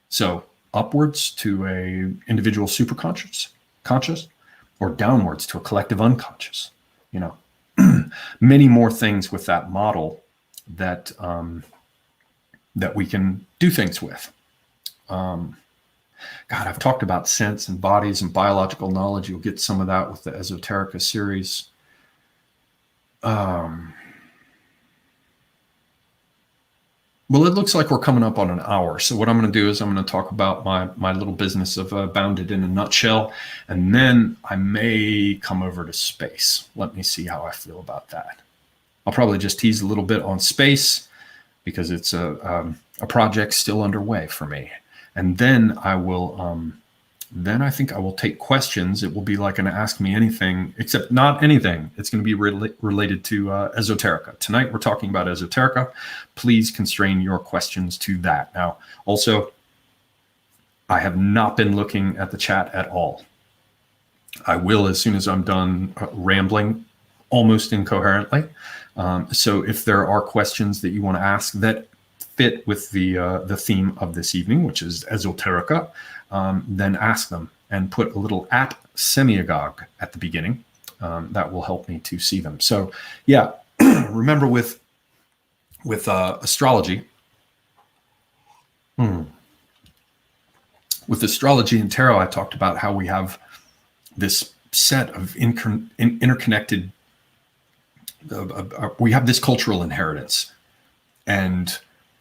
So upwards to a individual superconscious, conscious, or downwards to a collective unconscious. Many more things with that model that that we can do things with. God, I've talked about sense and bodies and biological knowledge. You'll get some of that with the Esoterica series. Well, it looks like we're coming up on an hour. So what I'm going to do is I'm going to talk about my little business of Bounded in a Nutshell, and then I may come over to space. Let me see how I feel about that. I'll probably just tease a little bit on space because it's a project still underway for me. And then I will, then I think I will take questions. It will be like an Ask Me Anything, except not anything. It's going to be related to Esoterica. Tonight we're talking about Esoterica. Please constrain your questions to that. Now, also, I have not been looking at the chat at all. I will as soon as I'm done rambling almost incoherently. So if there are questions that you want to ask that fit with the theme of this evening, which is Esoterica, then ask them and put a little @Semiagog at the beginning. That will help me to see them. So yeah, remember with astrology, with astrology and tarot, I talked about how we have this set of interconnected, we have this cultural inheritance, and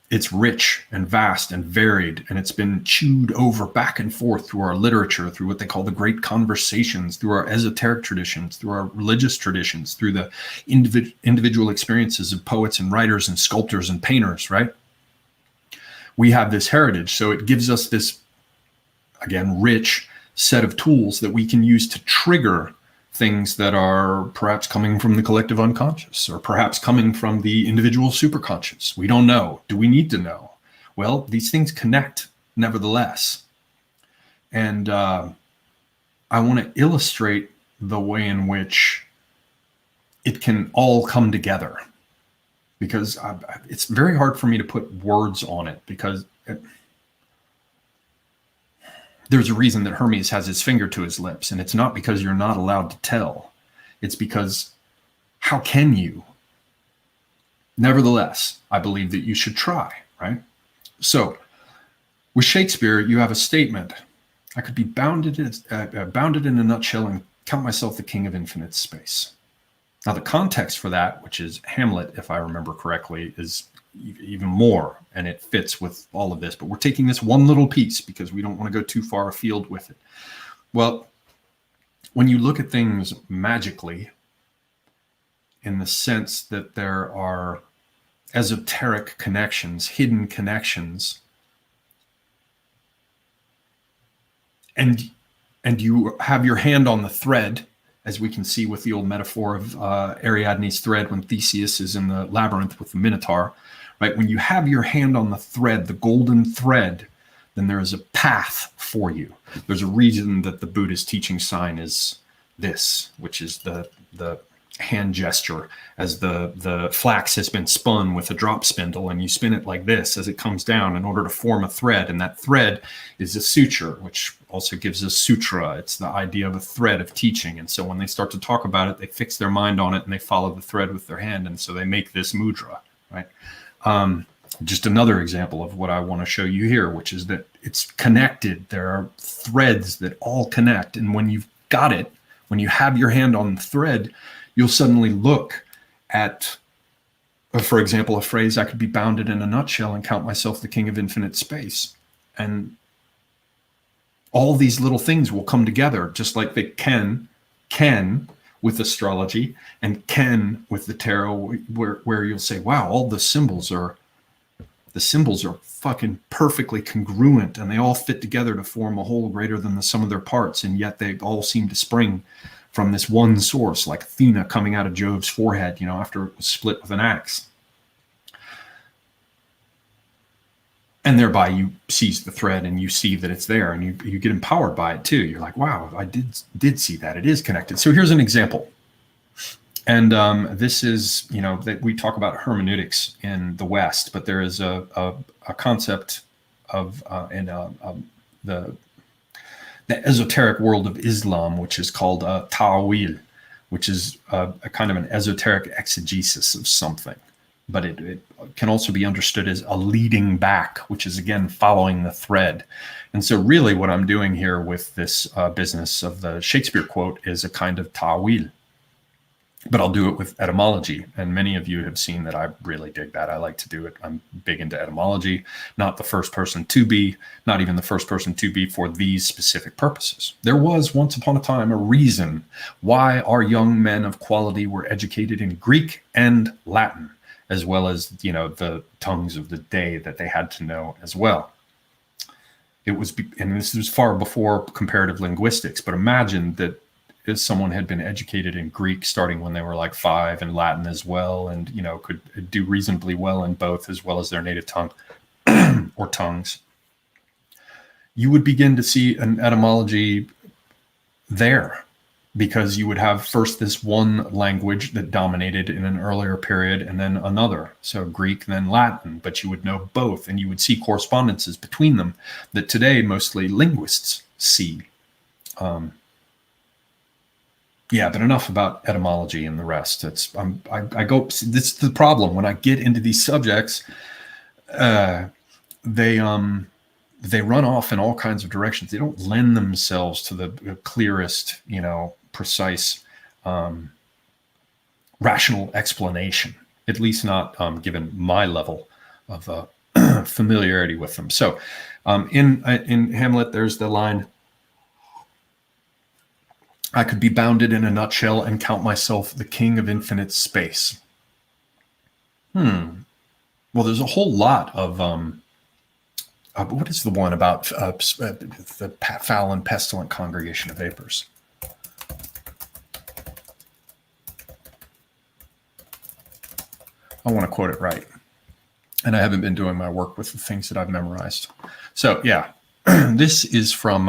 it's rich and vast and varied, and it's been chewed over back and forth through our literature, through what they call the great conversations, through our esoteric traditions, through our religious traditions, through the individual experiences of poets and writers and sculptors and painters, right? We have this heritage, so it gives us this, again, rich set of tools that we can use to trigger things that are perhaps coming from the collective unconscious, or perhaps coming from the individual superconscious. We don't know. Do we need to know? Well, these things connect nevertheless. And I want to illustrate the way in which it can all come together. because it's very hard for me to put words on it, because there's a reason that Hermes has his finger to his lips, and it's not because you're not allowed to tell. It's because how can you? Nevertheless, I believe that you should try, right? So with Shakespeare, you have a statement. I could be bounded in a nutshell and count myself the king of infinite space. Now, the context for that, which is Hamlet, if I remember correctly, is even more, and it fits with all of this. But we're taking this one little piece because we don't want to go too far afield with it. Well, when you look at things magically, in the sense that there are esoteric connections, hidden connections, and you have your hand on the thread, as we can see with the old metaphor of Ariadne's thread when Theseus is in the labyrinth with the Minotaur, right? When you have your hand on the thread, the golden thread, then there is a path for you. There's a reason that the Buddhist teaching sign is this, which is the hand gesture, as the flax has been spun with a drop spindle, and you spin it like this as it comes down in order to form a thread, and that thread is a suture, which also gives us sutra. It's the idea of a thread of teaching. And so when they start to talk about it, they fix their mind on it and they follow the thread with their hand, and so they make this mudra, right? Just another example of what I want to show you here, which is that it's connected. There are threads that all connect, and when you've got it, when you have your hand on the thread, you'll suddenly look at, for example, a phrase, I could be bounded in a nutshell and count myself the king of infinite space. And all these little things will come together, just like they can with astrology and can with the tarot, where you'll say, wow, all the symbols are fucking perfectly congruent, and they all fit together to form a whole greater than the sum of their parts, and yet they all seem to spring from this one source, like Athena coming out of Jove's forehead, after it was split with an axe. And thereby you seize the thread and you see that it's there, and you get empowered by it too. You're like, wow, I did see that. It is connected. So here's an example. And this is, that we talk about hermeneutics in the West, but there is a concept of the esoteric world of Islam, which is called Tawil, which is a kind of an esoteric exegesis of something. But it can also be understood as a leading back, which is, again, following the thread. And so really what I'm doing here with this business of the Shakespeare quote is a kind of Tawil. But I'll do it with etymology. And many of you have seen that I really dig that. I like to do it. I'm big into etymology, not the first person to be, not even the first person to be for these specific purposes. There was once upon a time a reason why our young men of quality were educated in Greek and Latin, as well as, the tongues of the day that they had to know as well. It was, and this was far before comparative linguistics, but imagine that if someone had been educated in Greek starting when they were like 5, and Latin as well, and could do reasonably well in both as well as their native tongue or tongues, you would begin to see an etymology there, because you would have first this one language that dominated in an earlier period and then another. So Greek, then Latin, but you would know both, and you would see correspondences between them that today mostly linguists see. Yeah, but enough about etymology and the rest. I go. This is the problem when I get into these subjects. They run off in all kinds of directions. They don't lend themselves to the clearest, precise, rational explanation. At least not given my level of familiarity with them. So, in Hamlet, there's the line, I could be bounded in a nutshell and count myself the king of infinite space. Well, there's a whole lot of, what is the one about the foul and pestilent congregation of vapors? I want to quote it right. And I haven't been doing my work with the things that I've memorized. So yeah, this is from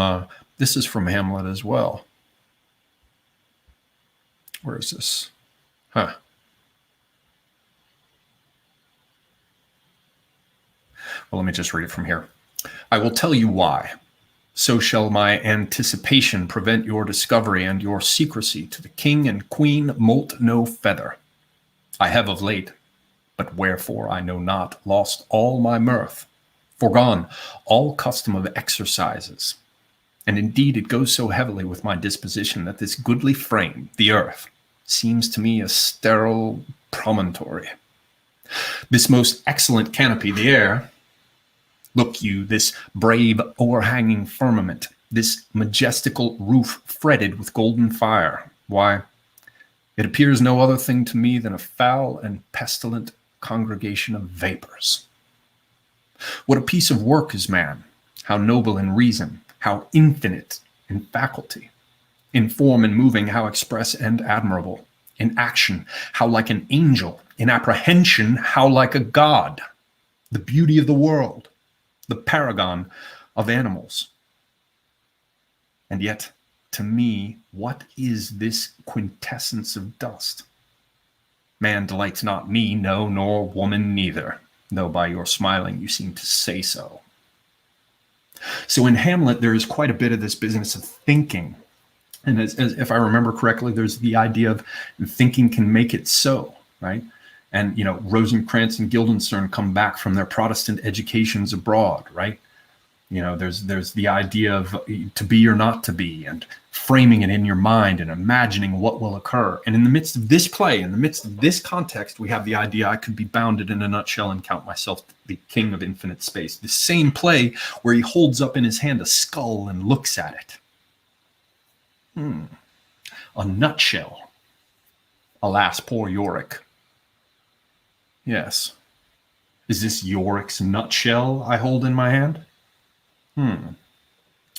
Hamlet as well. Where is this? Well, let me just read it from here. I will tell you why. So shall my anticipation prevent your discovery, and your secrecy to the king and queen moult no feather. I have of late, but wherefore I know not, lost all my mirth, forgone all custom of exercises. And indeed it goes so heavily with my disposition that this goodly frame, the earth, seems to me a sterile promontory. This most excellent canopy, the air, look you, this brave o'erhanging firmament, this majestical roof fretted with golden fire, why, it appears no other thing to me than a foul and pestilent congregation of vapors. What a piece of work is man, how noble in reason, how infinite in faculty, in form and moving, how express and admirable, in action, how like an angel, in apprehension, how like a god, the beauty of the world, the paragon of animals. And yet, to me, what is this quintessence of dust? Man delights not me, no, nor woman neither, though by your smiling you seem to say so. So in Hamlet, there is quite a bit of this business of thinking. And as if I remember correctly, there's the idea of thinking can make it so, right? And, you know, Rosencrantz and Guildenstern come back from their Protestant educations abroad, right? You know, there's the idea of to be or not to be, and framing it in your mind and imagining what will occur. And in the midst of this play, in the midst of this context, we have the idea I could be bounded in a nutshell and count myself the king of infinite space. The same play where he holds up in his hand a skull and looks at it. A nutshell. Alas, poor Yorick. Yes. Is this Yorick's nutshell I hold in my hand?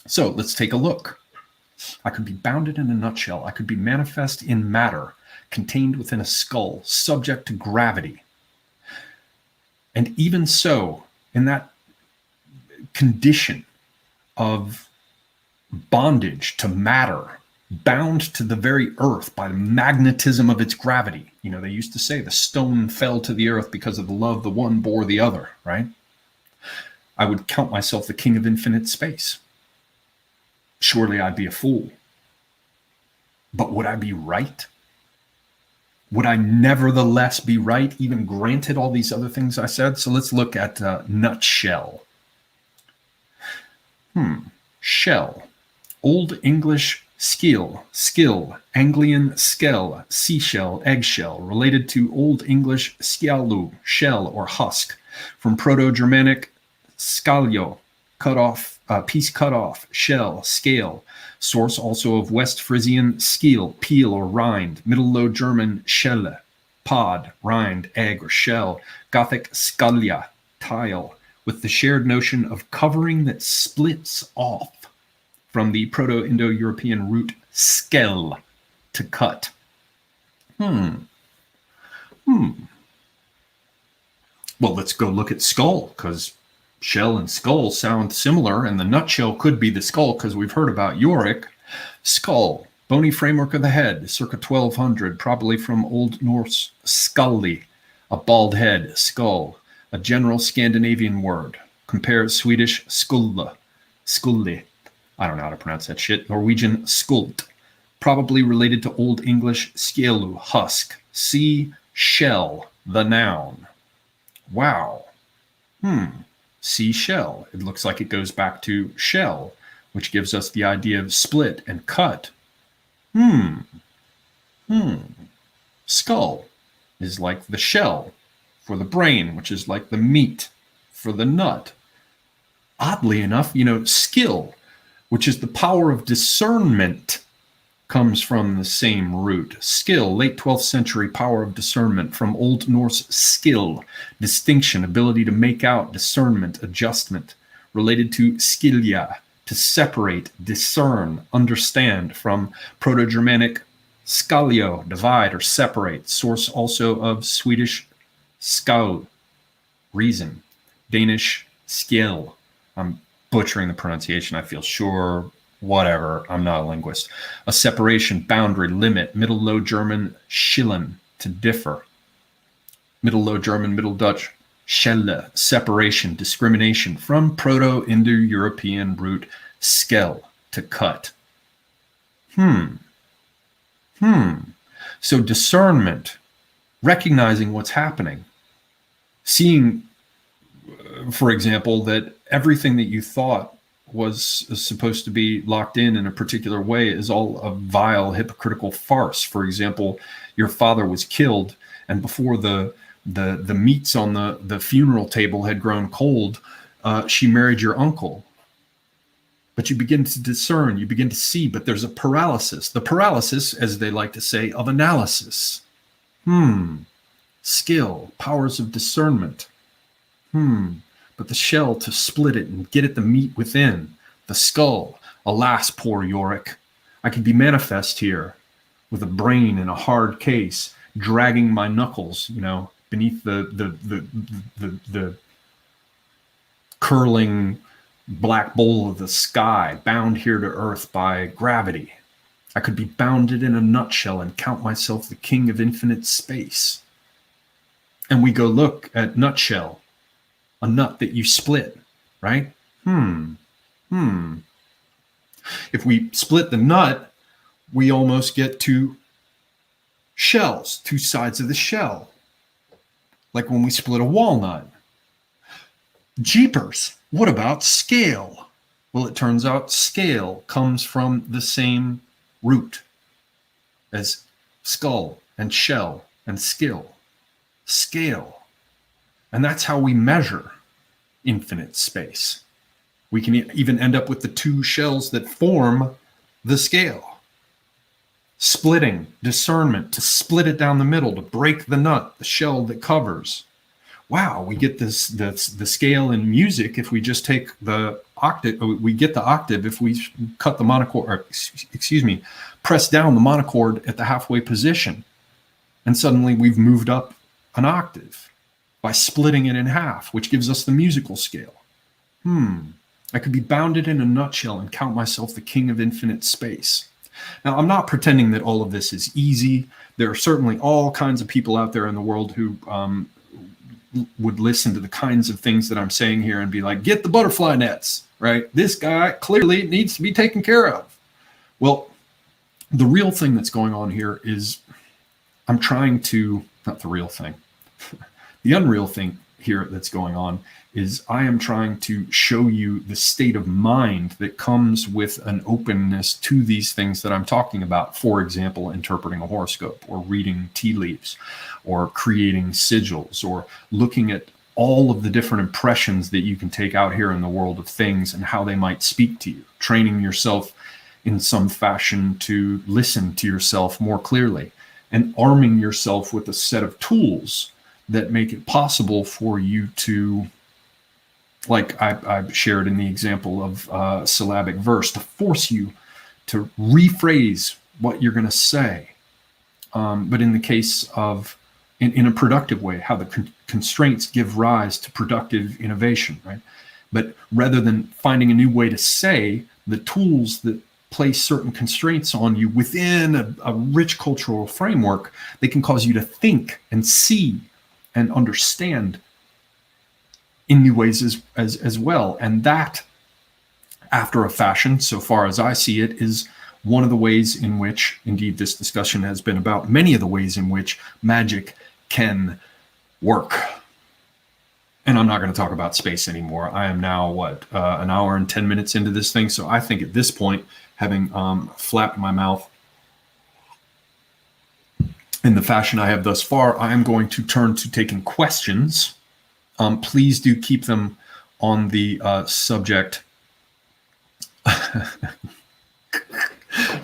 So let's take a look. I could be bounded in a nutshell. I could be manifest in matter, contained within a skull, subject to gravity. And even so, in that condition of bondage to matter, bound to the very earth by the magnetism of its gravity. You know, they used to say the stone fell to the earth because of the love the one bore the other, right? I would count myself the king of infinite space. Surely I'd be a fool. But would I be right? Would I nevertheless be right, even granted all these other things I said? So let's look at nutshell. Shell. Old English skill, Anglian skell, seashell, eggshell, related to Old English skialu, shell or husk, from Proto-Germanic scalio, cut off, piece cut off, shell, scale, source also of West Frisian skeel, peel or rind, Middle Low German schelle, pod, rind, egg or shell, Gothic scalia, tile, with the shared notion of covering that splits off, from the Proto-Indo-European root skell, to cut. Well, let's go look at skull, because shell and skull sound similar, and the nutshell could be the skull, because we've heard about Yorick. Skull, bony framework of the head, circa 1200, probably from Old Norse skalli, a bald head, skull, a general Scandinavian word. Compare Swedish skulla, skulli, I don't know how to pronounce that shit, Norwegian skult, probably related to Old English skelu, husk. See shell, the noun. Wow. Seashell. It looks like it goes back to shell, which gives us the idea of split and cut. Skull is like the shell for the brain, which is like the meat for the nut. Oddly enough, you know, skill, which is the power of discernment, comes from the same root. Skill, late 12th century power of discernment, from Old Norse skill, distinction, ability to make out, discernment, adjustment, related to skilja, to separate, discern, understand, from Proto-Germanic skalio, divide or separate, source also of Swedish skal, reason, Danish skill. I'm butchering the pronunciation, I feel sure. Whatever, I'm not a linguist. A separation, boundary, limit, Middle Low German schillen, to differ. Middle Low German, Middle Dutch Schelle, separation, discrimination, from Proto-Indo-European root skell, to cut. So discernment, recognizing what's happening, seeing, for example, that everything that you thought was supposed to be locked in a particular way is all a vile, hypocritical farce. For example, your father was killed, and before the meats on the funeral table had grown cold, she married your uncle. But you begin to discern, you begin to see, but there's a paralysis. The paralysis, as they like to say, of analysis. Skill, powers of discernment. But the shell to split it and get at the meat within. The skull. Alas, poor Yorick. I could be manifest here with a brain in a hard case, dragging my knuckles, beneath the curling black bowl of the sky, bound here to earth by gravity. I could be bounded in a nutshell and count myself the king of infinite space. And we go look at nutshell, a nut that you split, right? If we split the nut, we almost get two shells, two sides of the shell. Like when we split a walnut. Jeepers, what about scale? Well, it turns out scale comes from the same root as skull and shell and skill. Scale. And that's how we measure infinite space. We can even end up with the two shells that form the scale. Splitting, discernment, to split it down the middle, to break the nut, the shell that covers. Wow, we get the scale in music if we just take the octave. We get the octave if we cut the monochord, or press down the monochord at the halfway position. And suddenly we've moved up an octave by splitting it in half, which gives us the musical scale. I could be bounded in a nutshell and count myself the king of infinite space. Now, I'm not pretending that all of this is easy. There are certainly all kinds of people out there in the world who would listen to the kinds of things that I'm saying here and be like, get the butterfly nets, right? This guy clearly needs to be taken care of. Well, the real thing that's going on here is I'm trying to, not the real thing, the unreal thing here that's going on is I am trying to show you the state of mind that comes with an openness to these things that I'm talking about. For example, interpreting a horoscope or reading tea leaves or creating sigils or looking at all of the different impressions that you can take out here in the world of things and how they might speak to you, training yourself in some fashion to listen to yourself more clearly and arming yourself with a set of tools that make it possible for you to, like I've shared in the example of syllabic verse, to force you to rephrase what you're going to say. But in the case of, in a productive way, how the constraints give rise to productive innovation, right? But rather than finding a new way to say, the tools that place certain constraints on you within a rich cultural framework, they can cause you to think and see and understand in new ways as well. And that, after a fashion, so far as I see it, is one of the ways in which, indeed this discussion has been about many of the ways in which magic can work. And I'm not going to talk about space anymore. I am now, an hour and 10 minutes into this thing. So I think at this point, having flapped my mouth in the fashion I have thus far, I am going to turn to taking questions. Please do keep them on the subject.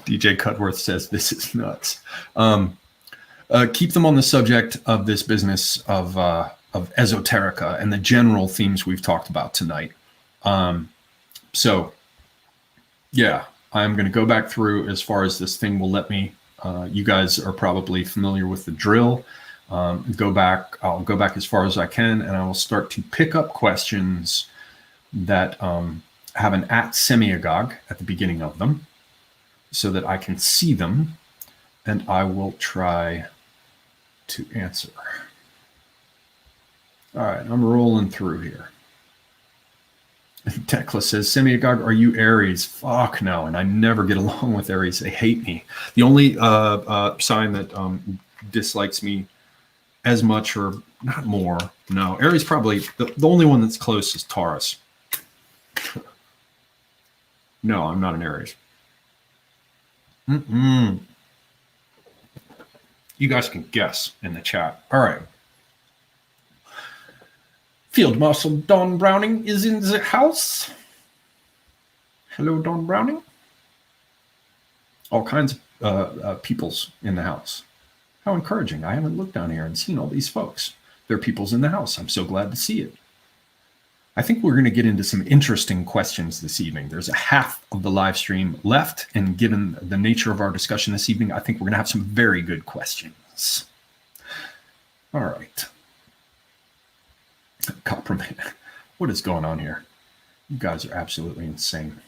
DJ Cutworth says this is nuts. Keep them on the subject of this business of esoterica and the general themes we've talked about tonight. So, yeah, I'm going to go back through as far as this thing will let me. You guys are probably familiar with the drill. I'll go back as far as I can, and I will start to pick up questions that have an @semiagog at the beginning of them so that I can see them, and I will try to answer. All right, I'm rolling through here. Tekla says, Semiagog, are you Aries? Fuck no, and I never get along with Aries. They hate me. The only sign that dislikes me as much or not more, no. Aries probably, the only one that's close is Taurus. No, I'm not an Aries. You guys can guess in the chat. All right. Field Marshal Don Browning is in the house. Hello, Don Browning. All kinds of peoples in the house. How encouraging. I haven't looked down here and seen all these folks. There are peoples in the house. I'm so glad to see it. I think we're going to get into some interesting questions this evening. There's a half of the live stream left, and given the nature of our discussion this evening, I think we're going to have some very good questions. All right. Copperman, what is going on here? You guys are absolutely insane.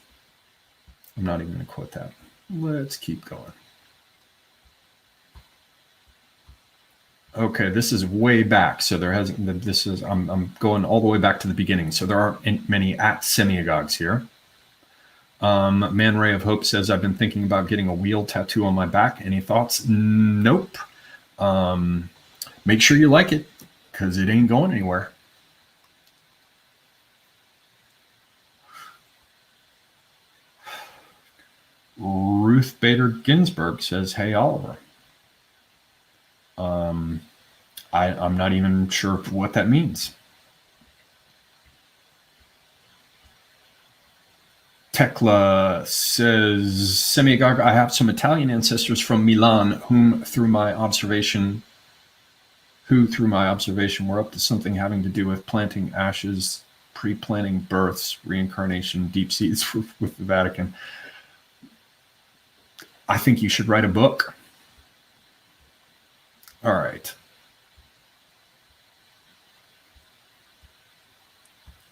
I'm not even going to quote that. Let's keep going. Okay, this is way back. So there hasn't, this is, I'm going all the way back to the beginning. So there aren't many at Semiagogs here. Man Ray of Hope says, I've been thinking about getting a wheel tattoo on my back. Any thoughts? Nope. Make sure you like it, because it ain't going anywhere. Ruth Bader Ginsburg says, hey, Oliver. I'm not even sure what that means. Tekla says, Semiagog, I have some Italian ancestors from Milan who through my observation were up to something having to do with planting ashes, pre-planting births, reincarnation, deep seas with the Vatican. I think you should write a book. All right.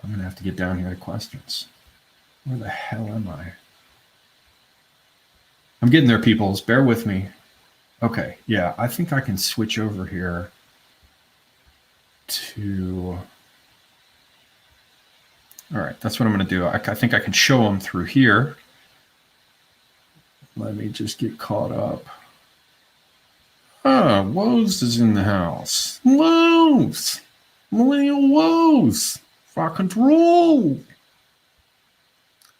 I'm going to have to get down here to questions. Where the hell am I? I'm getting there, peoples. Bear with me. Okay, yeah, I think I can switch over here to... All right, that's what I'm going to do. I think I can show them through here. Let me just get caught up. Ah, Woes is in the house. Woes! Millennial Woes! Rock and roll!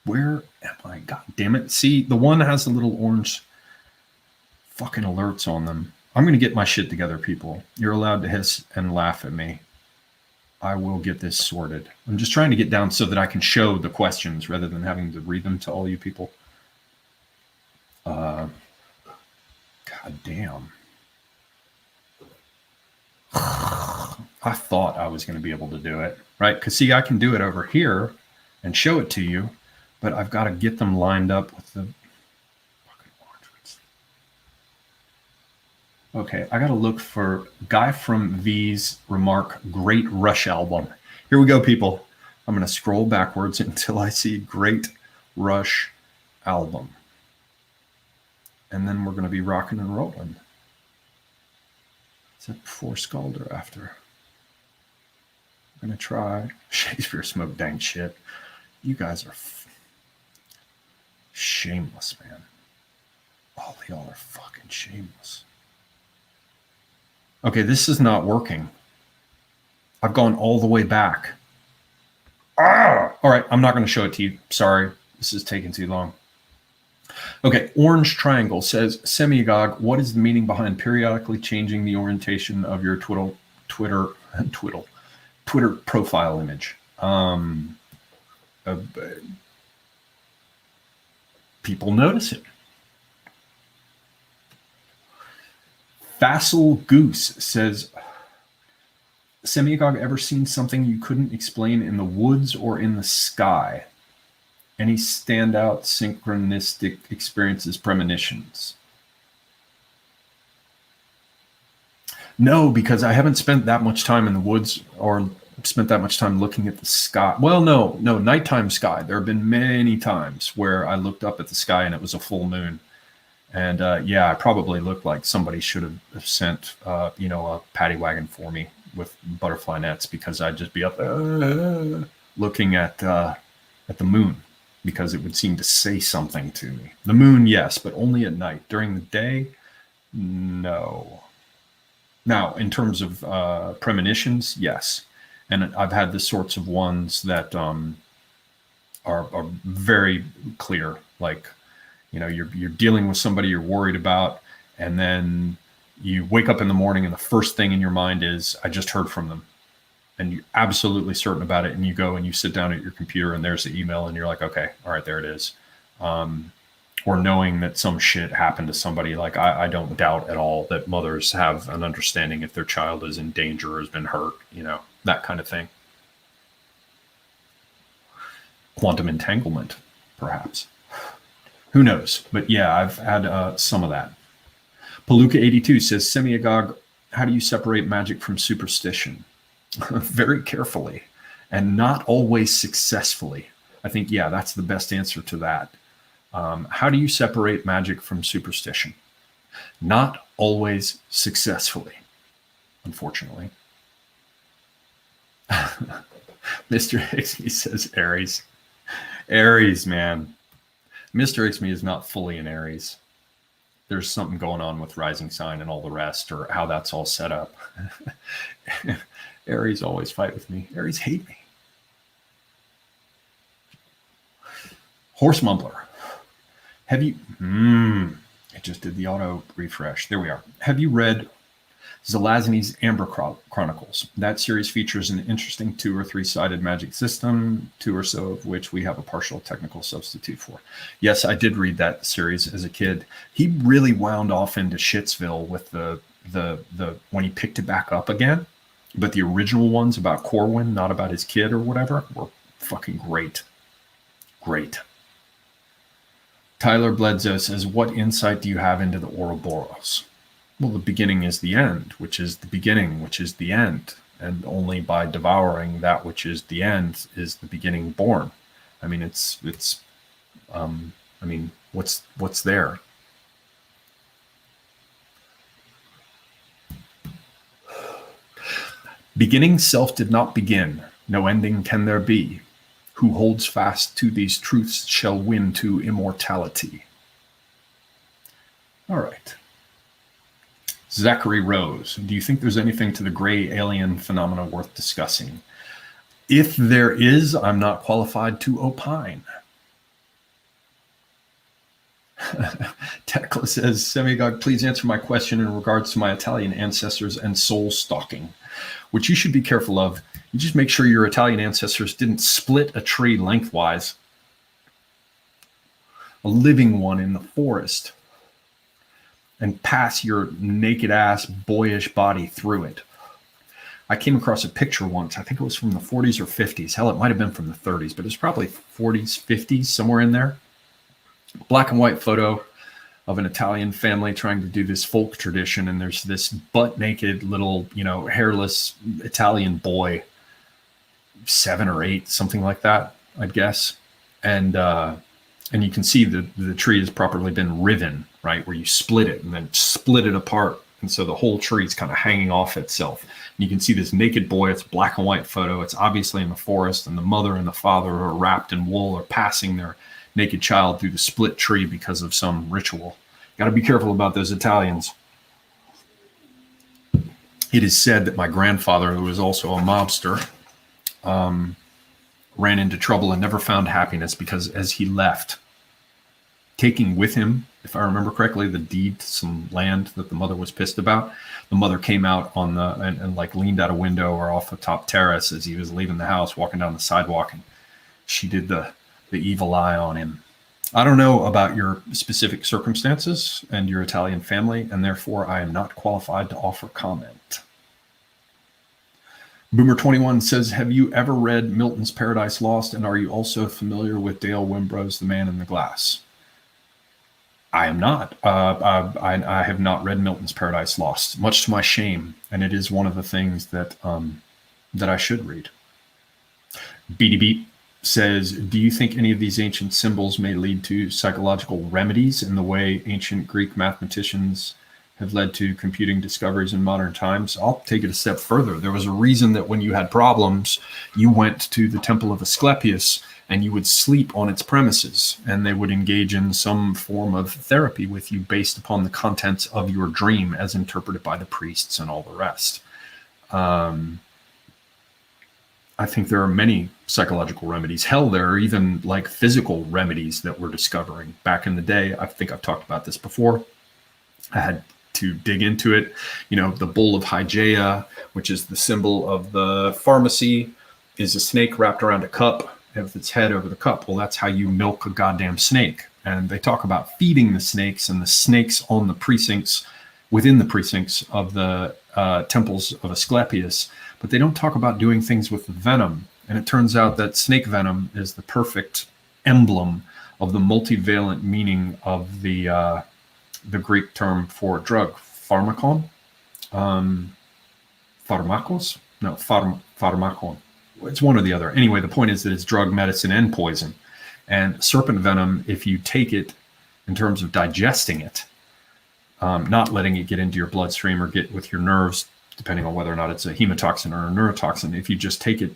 Where am I? God damn it. See, the one has the little orange fucking alerts on them. I'm going to get my shit together, people. You're allowed to hiss and laugh at me. I will get this sorted. I'm just trying to get down so that I can show the questions rather than having to read them to all you people. God damn. I thought I was going to be able to do it, right? Because see, I can do it over here and show it to you, but I've got to get them lined up with the fucking orange. Okay, I got to look for Guy from V's remark, Great Rush album. Here we go, people. I'm going to scroll backwards until I see Great Rush album. And then we're going to be rocking and rolling. Is it before Scald or after? I'm going to try. Shakespeare smoked dank shit. You guys are shameless, man. All y'all are fucking shameless. Okay, this is not working. I've gone all the way back. Ah! All right, I'm not going to show it to you. Sorry, this is taking too long. Okay, Orange Triangle says, Semiagog, what is the meaning behind periodically changing the orientation of your Twitter profile image? People notice it. Facile Goose says, Semiagog, ever seen something you couldn't explain in the woods or in the sky? Any standout synchronistic experiences, premonitions? No, because I haven't spent that much time in the woods or spent that much time looking at the sky. Well, no, nighttime sky. There have been many times where I looked up at the sky and it was a full moon. And yeah, I probably looked like somebody should have sent, a paddy wagon for me with butterfly nets, because I'd just be up there looking at the moon, because it would seem to say something to me. The moon, yes, but only at night. During the day, no. Now, in terms of premonitions, yes. And I've had the sorts of ones that are very clear. Like, you know, you're dealing with somebody you're worried about, and then you wake up in the morning and the first thing in your mind is, I just heard from them. And you're absolutely certain about it. And you go and you sit down at your computer and there's the email and you're like, okay, all right, there it is. Or knowing that some shit happened to somebody. Like, I don't doubt at all that mothers have an understanding if their child is in danger or has been hurt, you know, that kind of thing. Quantum entanglement, perhaps. Who knows? But yeah, I've had some of that. Palooka82 says, Semiagog, how do you separate magic from superstition? Very carefully, and not always successfully. I think, yeah, that's the best answer to that. How do you separate magic from superstition? Not always successfully, unfortunately. Mr. Ixme says Aries. Aries, man. Mr. Ixme is not fully an Aries. There's something going on with rising sign and all the rest, or how that's all set up. Aries always fight with me. Aries hate me. Horse Mumbler. Have you... it just did the auto refresh. There we are. Have you read Zelazny's Amber Chronicles? That series features an interesting 2 or 3-sided magic system, 2 or so of which we have a partial technical substitute for. Yes, I did read that series as a kid. He really wound off into Shitsville with the when he picked it back up again. But the original ones about Corwin, not about his kid or whatever, were fucking great. Great. Tyler Bledsoe says, what insight do you have into the Ouroboros? Well, the beginning is the end, which is the beginning, which is the end. And only by devouring that which is the end is the beginning born. I mean, what's there? Beginning self did not begin, no ending can there be. Who holds fast to these truths shall win to immortality. All right. Zachary Rose, do you think there's anything to the gray alien phenomena worth discussing? If there is, I'm not qualified to opine. Tekla says, Semigog, please answer my question in regards to my Italian ancestors and soul stalking, which you should be careful of. You just make sure your Italian ancestors didn't split a tree lengthwise, a living one in the forest, and pass your naked ass boyish body through it. I came across a picture once. I think it was from the 40s or 50s. Hell, it might have been from the 30s, but it's probably 40s, 50s, somewhere in there. Black and white photo of an Italian family trying to do this folk tradition. And there's this butt naked little, hairless Italian boy, 7 or 8, something like that, I'd guess. And you can see the tree has properly been riven, right? Where you split it and then split it apart. And so the whole tree is kind of hanging off itself. And you can see this naked boy. It's a black and white photo. It's obviously in the forest, and the mother and the father are wrapped in wool or passing their naked child through the split tree because of some ritual. Got to be careful about those Italians. It is said that my grandfather, who was also a mobster, ran into trouble and never found happiness because as he left, taking with him, if I remember correctly, the deed to some land that the mother was pissed about, the mother came out on and like leaned out a window or off the top terrace as he was leaving the house, walking down the sidewalk, and she did the evil eye on him. I don't know about your specific circumstances and your Italian family, and therefore I am not qualified to offer comment. Boomer21 says, have you ever read Milton's Paradise Lost, and are you also familiar with Dale Wimbro's The Man in the Glass? I am not. I have not read Milton's Paradise Lost, much to my shame, and it is one of the things that I should read. Beady Beat says, do you think any of these ancient symbols may lead to psychological remedies in the way ancient Greek mathematicians have led to computing discoveries in modern times. I'll take it a step further. There was a reason that when you had problems, you went to the temple of Asclepius and you would sleep on its premises, and they would engage in some form of therapy with you based upon the contents of your dream as interpreted by the priests and all the rest. I think there are many psychological remedies. Hell, there are even like physical remedies that we're discovering. Back in the day, I think I've talked about this before. I had to dig into it. You know, the bowl of Hygeia, which is the symbol of the pharmacy, is a snake wrapped around a cup with its head over the cup. Well, that's how you milk a goddamn snake. And they talk about feeding the snakes, and the snakes on the precincts, within the precincts of the temples of Asclepius, but they don't talk about doing things with the venom. And it turns out that snake venom is the perfect emblem of the multivalent meaning of the Greek term for drug, pharmakon, pharmakos? No, pharmakon. It's one or the other. Anyway, the point is that it's drug, medicine, and poison. And serpent venom, if you take it in terms of digesting it, not letting it get into your bloodstream or get with your nerves, depending on whether or not it's a hemotoxin or a neurotoxin. If you just take it,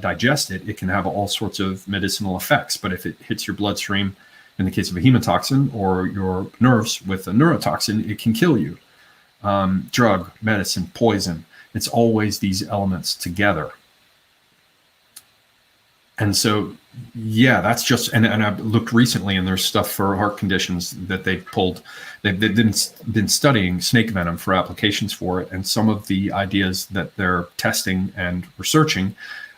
digest it, it can have all sorts of medicinal effects. But if it hits your bloodstream, in the case of a hemotoxin, or your nerves with a neurotoxin, it can kill you. Drug, medicine, poison, it's always these elements together. And so, yeah, that's just, and I've looked recently, and there's stuff for heart conditions that they've pulled. They've been studying snake venom for applications for it, and some of the ideas that they're testing and researching,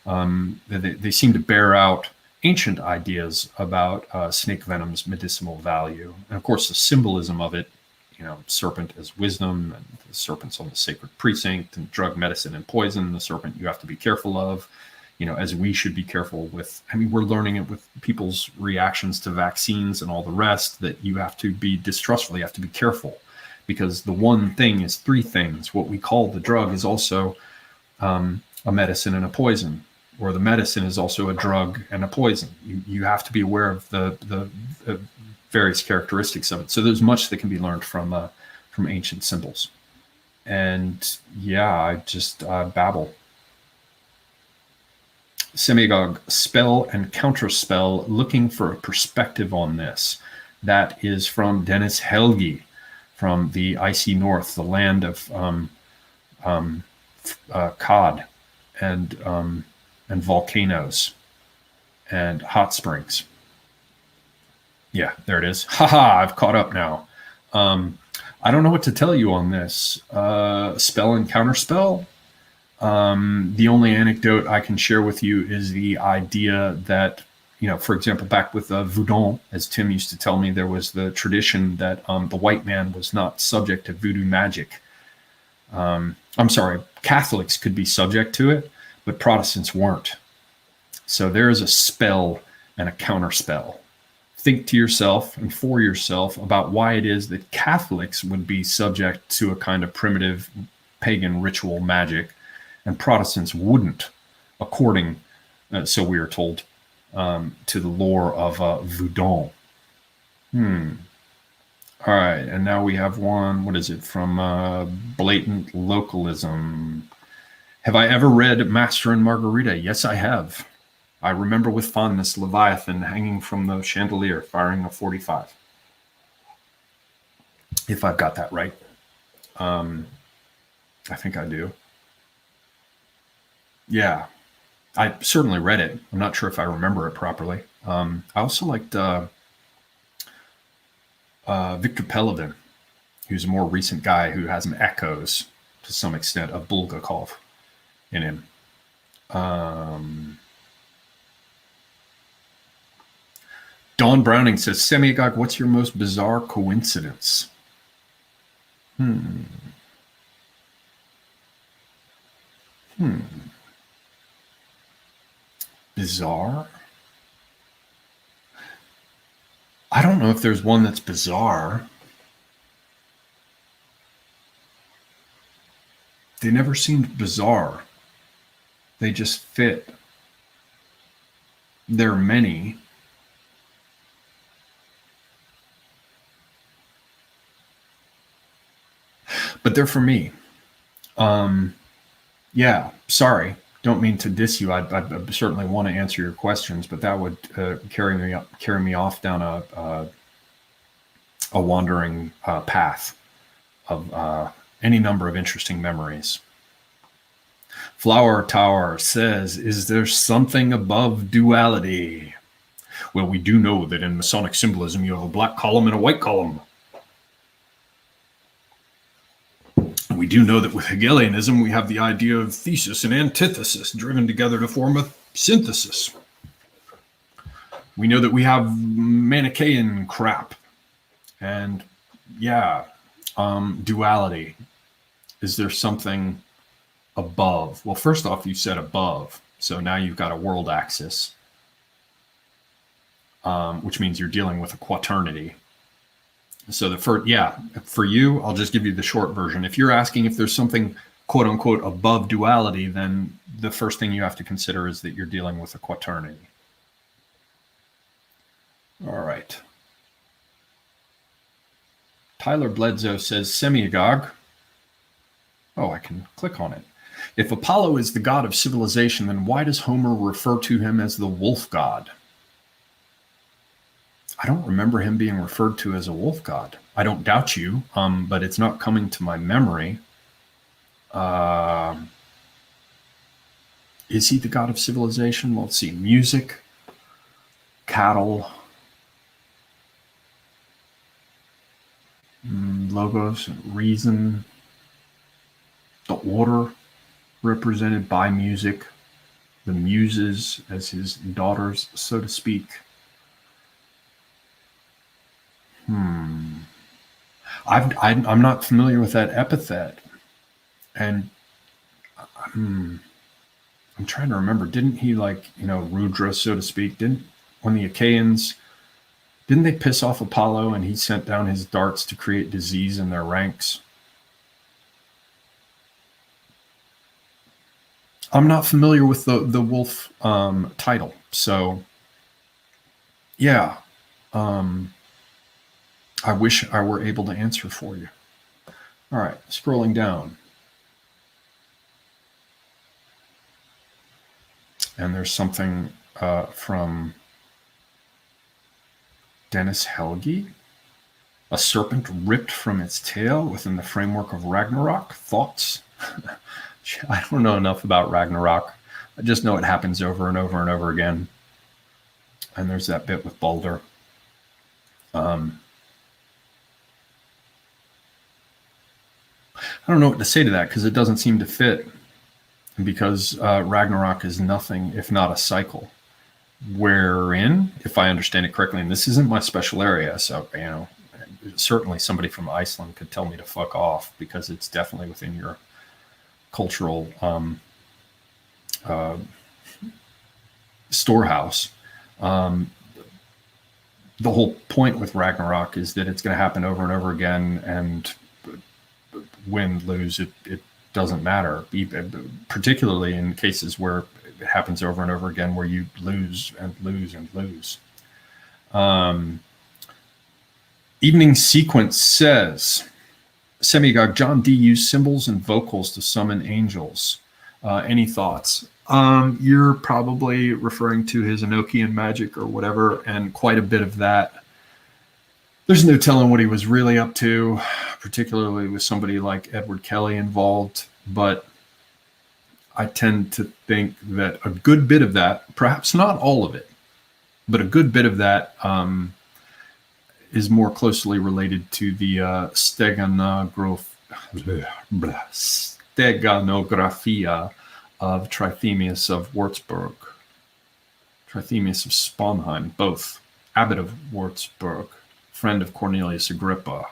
they seem to bear out ancient ideas about snake venom's medicinal value. And of course, the symbolism of it, you know, serpent as wisdom, and the serpent's on the sacred precinct, and drug, medicine, and poison, the serpent you have to be careful of. You know, as we should be careful with, I mean, we're learning it with people's reactions to vaccines and all the rest, that you have to be distrustful, you have to be careful, because the one thing is three things. What we call the drug is also a medicine and a poison, or the medicine is also a drug and a poison. You have to be aware of the various characteristics of it. So there's much that can be learned from ancient symbols. And yeah, I just babble. Semigog, spell and counterspell, looking for a perspective on this. That is from Dennis Helgi, from the icy north, the land of cod and volcanoes and hot springs. Yeah, there it is. Haha, I've caught up now. I don't know what to tell you on this. Spell and counterspell. The only anecdote I can share with you is the idea that, you know, for example, back with voodoo, as Tim used to tell me, there was the tradition that the white man was not subject to voodoo magic. I'm sorry, Catholics could be subject to it, but Protestants weren't. So there is a spell and a counterspell. Think to yourself and for yourself about why it is that Catholics would be subject to a kind of primitive pagan ritual magic, and Protestants wouldn't, according, so we are told, to the lore of voodoo. All right, and now we have one, what is it, from Blatant Localism. Have I ever read Master and Margarita? Yes, I have. I remember with fondness Leviathan hanging from the chandelier, firing a 45. If I've got that right. I think I do. Yeah, I certainly read it. I'm not sure if I remember it properly. I also liked Victor Peledin, who's a more recent guy who has some echoes, to some extent, of Bulgakov in him. Dawn Browning says, Semigog, what's your most bizarre coincidence? Bizarre? I don't know if there's one that's bizarre. They never seemed bizarre. They just fit. There are many. but they're for me. Yeah, sorry. Don't mean to diss you. I certainly want to answer your questions, but that would carry me off down a wandering path of any number of interesting memories. Flower Tower says, is there something above duality? Well, we do know that in Masonic symbolism, you have a black column and a white column. We do know that with Hegelianism, we have the idea of thesis and antithesis driven together to form a synthesis. We know that we have Manichaean crap. And yeah, duality. Is there something above? Well, first off, you said above. So now you've got a world axis, which means you're dealing with a quaternity. So for you, I'll just give you the short version. If you're asking if there's something quote unquote above duality, then the first thing you have to consider is that you're dealing with a quaternity. All right. Tyler Bledsoe says, Semiagog. Oh, I can click on it. If Apollo is the god of civilization, then why does Homer refer to him as the wolf god? I don't remember him being referred to as a wolf god. I don't doubt you, but it's not coming to my memory. Is he the god of civilization? Well, let's see. Music, cattle, logos, reason, the order represented by music, the muses as his daughters, so to speak. I'm not familiar with that epithet, and I'm trying to remember. Didn't he, Rudra, so to speak? When the Achaeans, didn't they piss off Apollo and he sent down his darts to create disease in their ranks? I'm not familiar with the wolf title, so yeah. I wish I were able to answer for you. All right, scrolling down. And there's something from Dennis Helge. A serpent ripped from its tail within the framework of Ragnarok. Thoughts? I don't know enough about Ragnarok. I just know it happens over and over and over again. And there's that bit with Balder. I don't know what to say to that because it doesn't seem to fit. Because Ragnarok is nothing if not a cycle. Wherein, if I understand it correctly, and this isn't my special area, so certainly somebody from Iceland could tell me to fuck off because it's definitely within your cultural storehouse. The whole point with Ragnarok is that it's going to happen over and over again, and win, lose, it doesn't matter, particularly in cases where it happens over and over again, where you lose and lose and lose. Evening Sequence says, Semigog, John Dee used symbols and vocals to summon angels. Any thoughts? You're probably referring to his Enochian magic or whatever, and quite a bit of that. There's no telling what he was really up to, particularly with somebody like Edward Kelly involved. But I tend to think that a good bit of that, perhaps not all of it, but a good bit of that is more closely related to the steganographia of Trithemius of Würzburg, Trithemius of Sponheim, both abbot of Würzburg, friend of Cornelius Agrippa,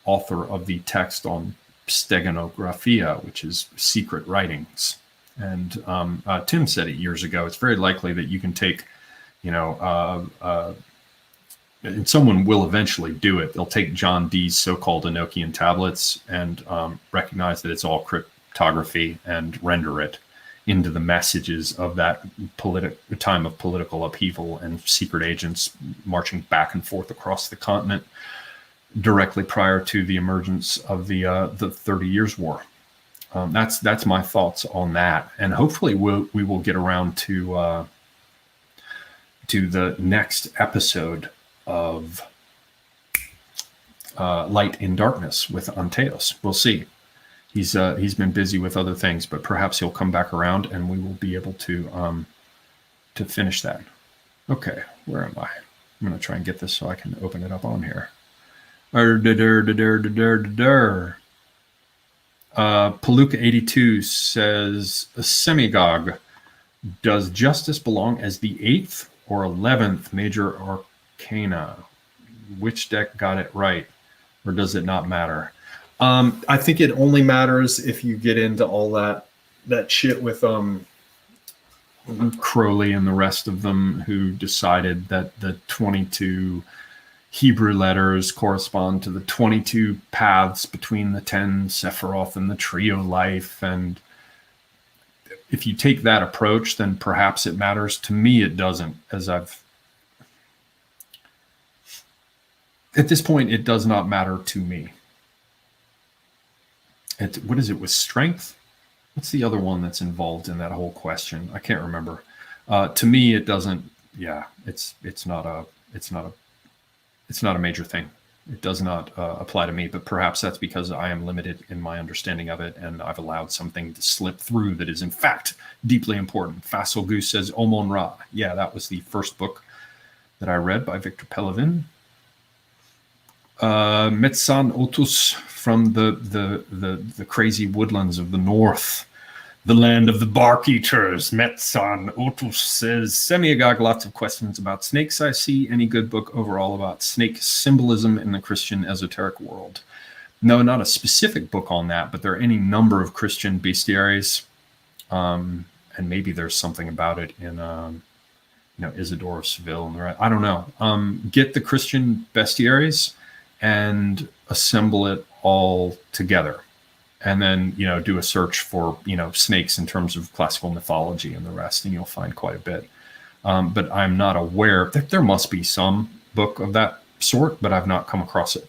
author of the text on steganographia, which is secret writings. And Tim said it years ago. It's very likely that you can take, and someone will eventually do it. They'll take John Dee's so-called Enochian tablets and recognize that it's all cryptography and render it into the messages of that time of political upheaval and secret agents marching back and forth across the continent. directly prior to the emergence of the 30 Years' War. That's my thoughts on that, and hopefully we will get around to the next episode of Light in Darkness with Anteos. We'll see. He's been busy with other things, but perhaps he'll come back around and we will be able to finish that. Okay, where am I? I'm going to try and get this so I can open it up on here. Palooka82 says, Semigog, does justice belong as the 8th or 11th Major Arcana? Which deck got it right? Or does it not matter? I think it only matters if you get into all that shit with Crowley and the rest of them, who decided that the 22 Hebrew letters correspond to the 22 paths between the 10 Sephiroth and the Trio Life. And if you take that approach, then perhaps it matters. To me, it doesn't, at this point, it does not matter to me. What is it with strength? What's the other one that's involved in that whole question? I can't remember. To me, it doesn't. Yeah, it's not a major thing. It does not apply to me. But perhaps that's because I am limited in my understanding of it, and I've allowed something to slip through that is in fact deeply important. Facile Goose says Omon Ra. Yeah, that was the first book that I read by Victor Pelevin. Metsan Otus from the crazy woodlands of the north, the land of the bark eaters. Metsan Otus says, Semiagog, lots of questions about snakes. I see. Any good book overall about snake symbolism in the Christian esoteric world? No, not a specific book on that, but there are any number of Christian bestiaries, and maybe there's something about it in Isidore of Seville and the right. I don't know. Get the Christian bestiaries and assemble it all together, and then do a search for snakes in terms of classical mythology and the rest, and you'll find quite a bit. But I'm not aware that there must be some book of that sort, but I've not come across it.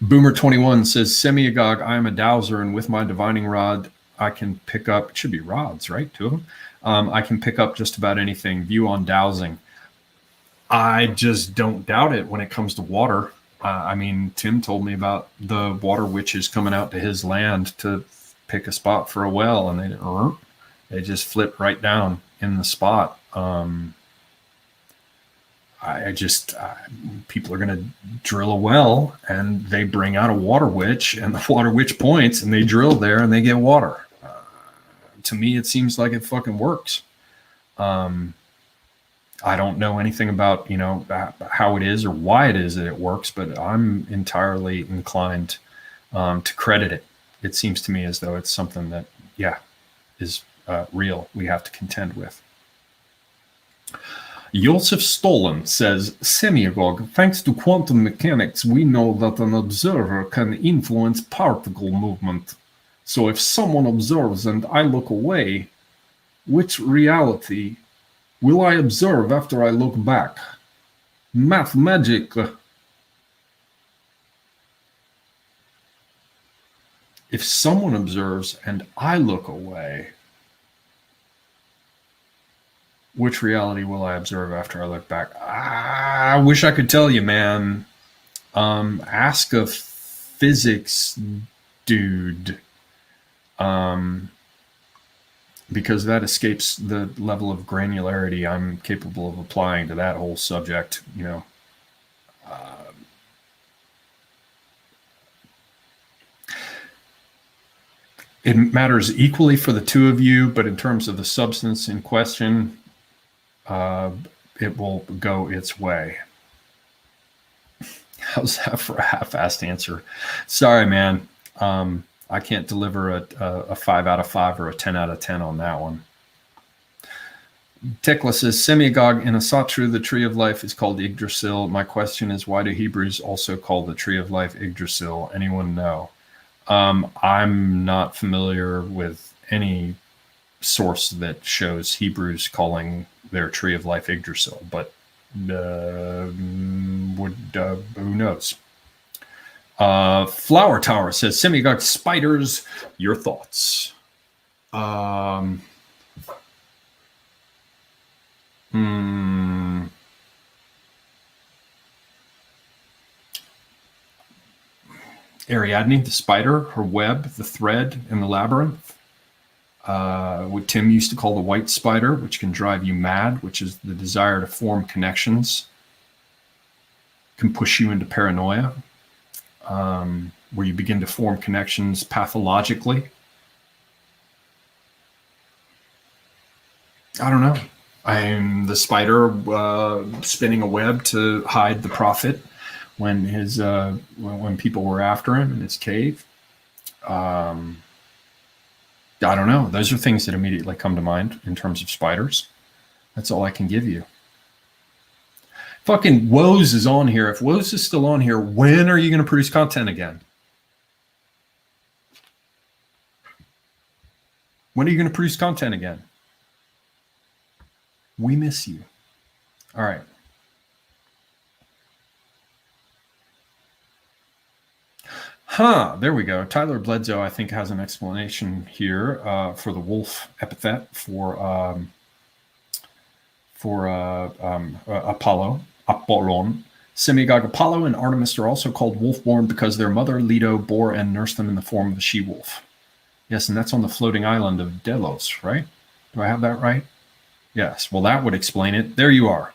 Boomer21 says, Semiagog, I am a dowser, and with my divining rod I can pick up, it should be rods, right? 2 of them. I can pick up just about anything. View on dowsing. I just don't doubt it when it comes to water. Tim told me about the water witches coming out to his land to pick a spot for a well, and they just flipped right down in the spot. People are going to drill a well, and they bring out a water witch, and the water witch points, and they drill there, and they get water. To me, it seems like it fucking works. I don't know anything about, how it is or why it is that it works, but I'm entirely inclined to credit it. It seems to me as though it's something that, is real. We have to contend with. Joseph Stolen says, Semiagog, thanks to quantum mechanics, we know that an observer can influence particle movement. So if someone observes and I look away, which reality will I observe after I look back? Math magic. If someone observes and I look away, which reality will I observe after I look back? I wish I could tell you, man. Ask a physics dude. Because that escapes the level of granularity I'm capable of applying to that whole subject, It matters equally for the two of you, but in terms of the substance in question, it will go its way. How's that for a half-assed answer? Sorry, man. I can't deliver a 5 out of 5 or a 10 out of 10 on that one. Tekla says, Semiagog in Asatru, the tree of life is called Yggdrasil. My question is, why do Hebrews also call the tree of life Yggdrasil? Anyone know? I'm not familiar with any source that shows Hebrews calling their tree of life Yggdrasil, but who knows? Flower Tower says, Semigog spiders, your thoughts. Ariadne, the spider, her web, the thread, and the labyrinth. What Tim used to call the white spider, which can drive you mad, which is the desire to form connections, can push you into paranoia, where you begin to form connections pathologically. I don't know. I'm the spider spinning a web to hide the prophet when his when people were after him in his cave. I don't know. Those are things that immediately come to mind in terms of spiders. That's all I can give you. Fucking Woes is on here. If Woes is still on here, when are you going to produce content again? When are you going to produce content again? We miss you. All right. There we go. Tyler Bledsoe, I think, has an explanation here for the wolf epithet for Apollon. Semigog Apollo and Artemis are also called wolf-born because their mother Leto bore and nursed them in the form of a she-wolf. Yes, and that's on the floating island of Delos, right? Do I have that right? Yes. Well, that would explain it. There you are.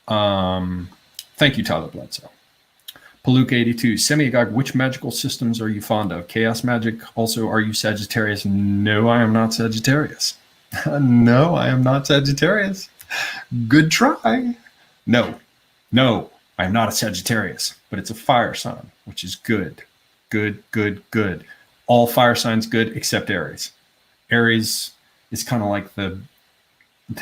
Thank you, Tyler Bledsoe. Paluk 82, Semigog, which magical systems are you fond of? Chaos magic. Also, are you Sagittarius? No, I am not Sagittarius. No, I am not Sagittarius. Good try. No, I am not a Sagittarius, but it's a fire sign, which is good. Good. All fire signs good except Aries. Aries is kind of like the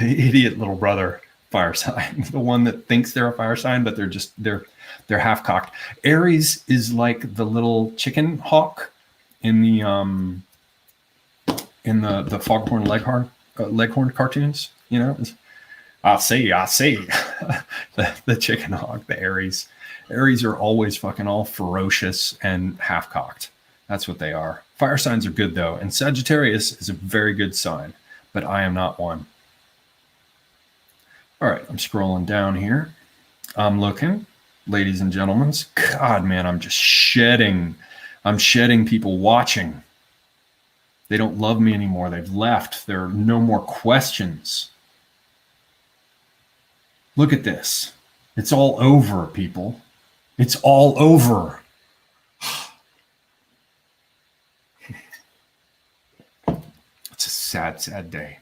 idiot little brother fire sign, the one that thinks they're a fire sign, but they're half cocked. Aries is like the little chicken hawk in the Foghorn Leghorn cartoons. You know, I see. the chicken hawk, the Aries. Aries are always fucking all ferocious and half cocked. That's what they are. Fire signs are good though, and Sagittarius is a very good sign, but I am not one. All right, I'm scrolling down here. I'm looking, ladies and gentlemen. God, man, I'm just shedding. I'm shedding people watching. They don't love me anymore. They've left. There are no more questions. Look at this. It's all over, people. It's all over. It's a sad, sad day.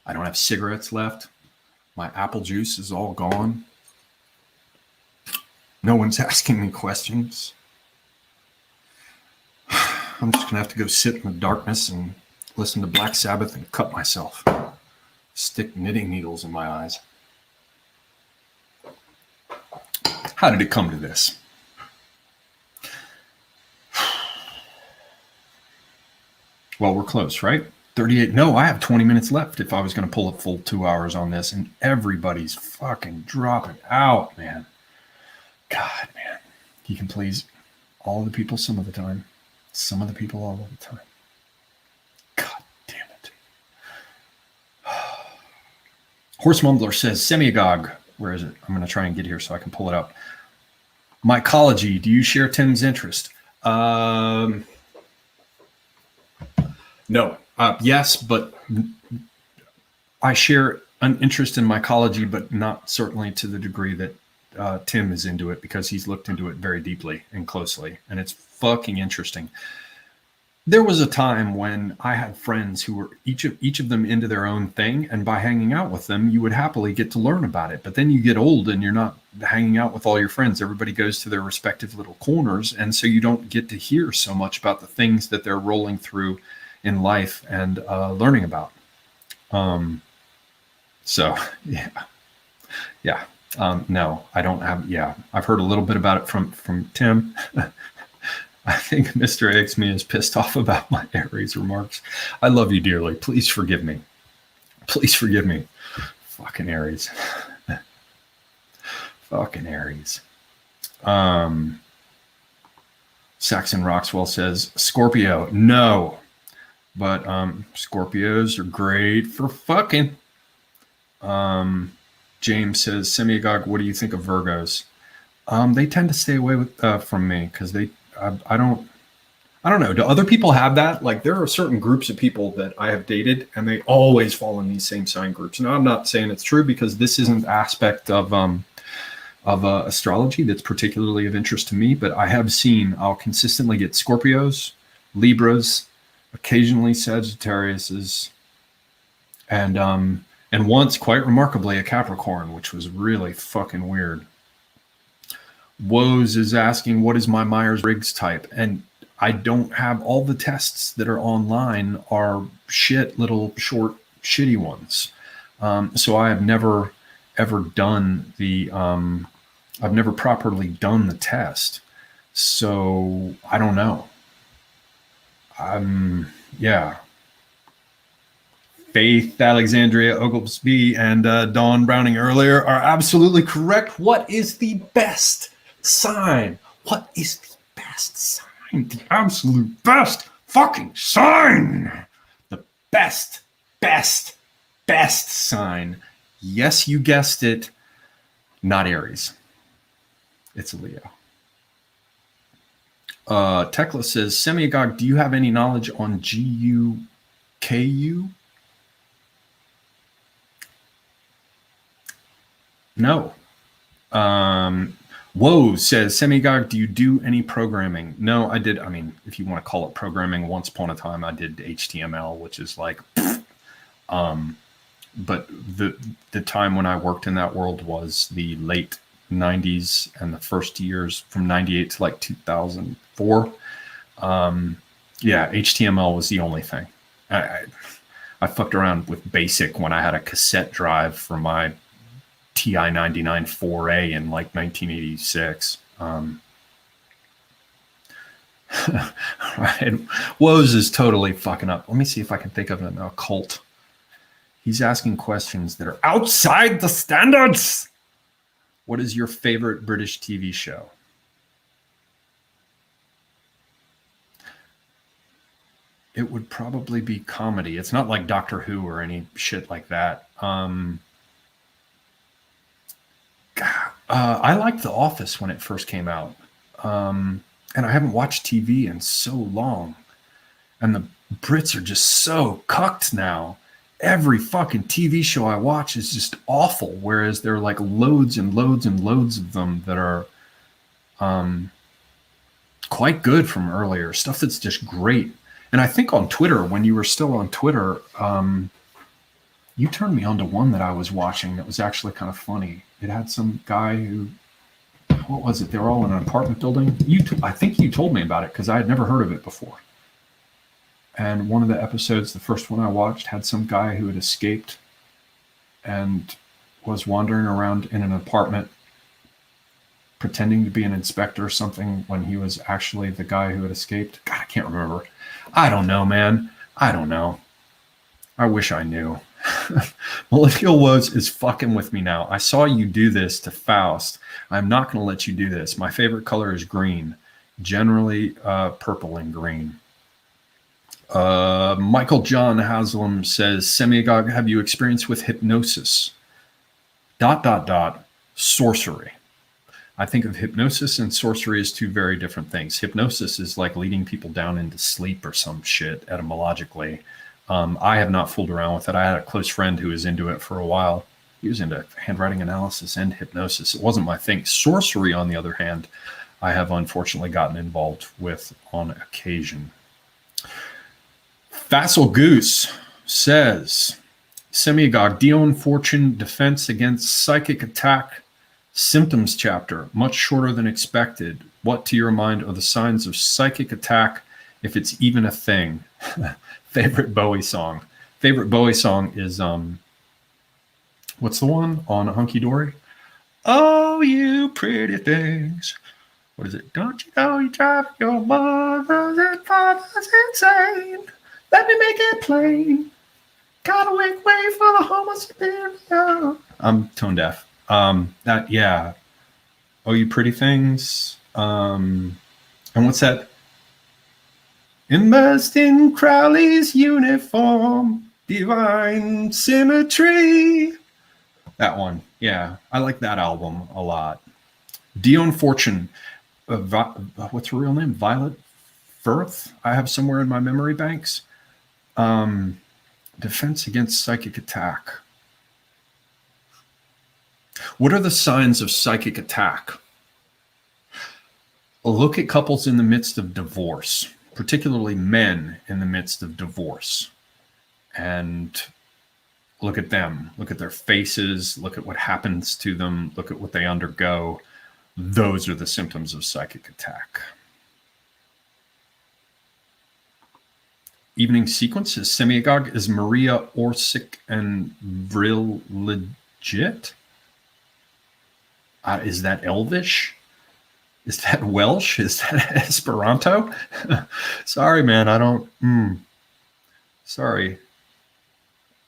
I don't have cigarettes left. My apple juice is all gone. No one's asking me questions. I'm just going to have to go sit in the darkness and listen to Black Sabbath and cut myself. Stick knitting needles in my eyes. How did it come to this? Well, we're close, right? 38. No, I have 20 minutes left if I was going to pull a full 2 hours on this, and everybody's fucking dropping out, man. God, man. You can please all of the people some of the time. Some of the people all of the time. God damn it. Horse Mumbler says, Semigog. Where is it? I'm going to try and get here so I can pull it up. Mycology. Do you share Tim's interest? No. Yes, but I share an interest in mycology, but not certainly to the degree that Tim is into it, because he's looked into it very deeply and closely, and it's fucking interesting. There was a time when I had friends who were each of them into their own thing, and by hanging out with them, you would happily get to learn about it. But then you get old and you're not hanging out with all your friends. Everybody goes to their respective little corners, and so you don't get to hear so much about the things that they're rolling through in life and learning about. So yeah. No, I don't have. Yeah, I've heard a little bit about it from Tim. I think Mr. Xme is pissed off about my Aries remarks. I love you dearly. Please forgive me. Please forgive me. Fucking Aries. Fucking Aries. Saxon Roxwell says Scorpio. No, but Scorpios are great for fucking. James says Semiagog. What do you think of Virgos? They tend to stay away from me because I don't know. Do other people have that? Like, there are certain groups of people that I have dated, and they always fall in these same sign groups. Now, I'm not saying it's true because this isn't an aspect of astrology that's particularly of interest to me, but I have seen I'll consistently get Scorpios, Libras, occasionally Sagittariuses, and once, quite remarkably, a Capricorn, which was really fucking weird. Woes is asking, what is my Myers-Briggs type? And I don't have all the tests that are online are shit, little short, shitty ones. So I have never ever done the, I've never properly done the test. So I don't know. Yeah. Faith, Alexandria, Oglesby, and Dawn Browning earlier are absolutely correct. What is the best sign? What is the best sign? The absolute best fucking sign. The best sign. Yes, you guessed it. Not Aries. It's a Leo. Tekla says, Semiagog, do you have any knowledge on GUKU? No. Whoa says, Semiagog, do you do any programming? No, I did. I mean, if you want to call it programming, once upon a time I did HTML, which is like, but the time when I worked in that world was the late 90s and the first years from 98 to like 2004. Yeah, HTML was the only thing. I fucked around with BASIC when I had a cassette drive for my TI-99 4A in like 1986. Right. Woes is totally fucking up. Let me see if I can think of an occult. He's asking questions that are outside the standards. What is your favorite British TV show? It would probably be comedy. It's not like Doctor Who or any shit like that. I liked The Office when it first came out. And I haven't watched TV in so long. And the Brits are just so cucked now. Every fucking TV show I watch is just awful, whereas there are like loads and loads and loads of them that are quite good from earlier, stuff that's just great. And I think on Twitter, when you were still on Twitter, you turned me on to one that I was watching that was actually kind of funny. It had some guy who, what was it? They were all in an apartment building. I think you told me about it because I had never heard of it before. And one of the episodes, the first one I watched, had some guy who had escaped and was wandering around in an apartment pretending to be an inspector or something when he was actually the guy who had escaped. God, I can't remember. I don't know, man. I don't know. I wish I knew. Millennial Woes is fucking with me now. I saw you do this to Faust. I'm not going to let you do this. My favorite color is green, generally purple and green. Michael John Haslam says, Semiagog, have you experience with hypnosis? ... Sorcery. I think of hypnosis and sorcery as two very different things. Hypnosis is like leading people down into sleep or some shit etymologically. I have not fooled around with it. I had a close friend who was into it for a while. He was into handwriting analysis and hypnosis. It wasn't my thing. Sorcery, on the other hand, I have unfortunately gotten involved with on occasion. Facile Goose says, Semiagog, Dion Fortune Defense Against Psychic Attack Symptoms chapter, much shorter than expected. What, to your mind, are the signs of psychic attack, if it's even a thing? Favorite Bowie song. Favorite Bowie song is, what's the one on Hunky Dory? Oh, you pretty things. What is it? Don't you know you drive your mothers and fathers insane? Let me make it plain. Gotta wait for the Homo superior. I'm tone deaf. Yeah. Oh, You Pretty Things. And what's that? Immersed in Crowley's uniform, divine symmetry. That one. Yeah, I like that album a lot. Dion Fortune. What's her real name? Violet Firth? I have somewhere in my memory banks. Defense against psychic attack. What are the signs of psychic attack? Look at couples in the midst of divorce, particularly men in the midst of divorce, and look at them. Look at their faces. Look at what happens to them. Look at what they undergo. Those are the symptoms of psychic attack. Evening sequences. Semiagog is Maria Orsic and Vril Legit. Is that Elvish? Is that Welsh? Is that Esperanto? Sorry, man. I don't. Sorry.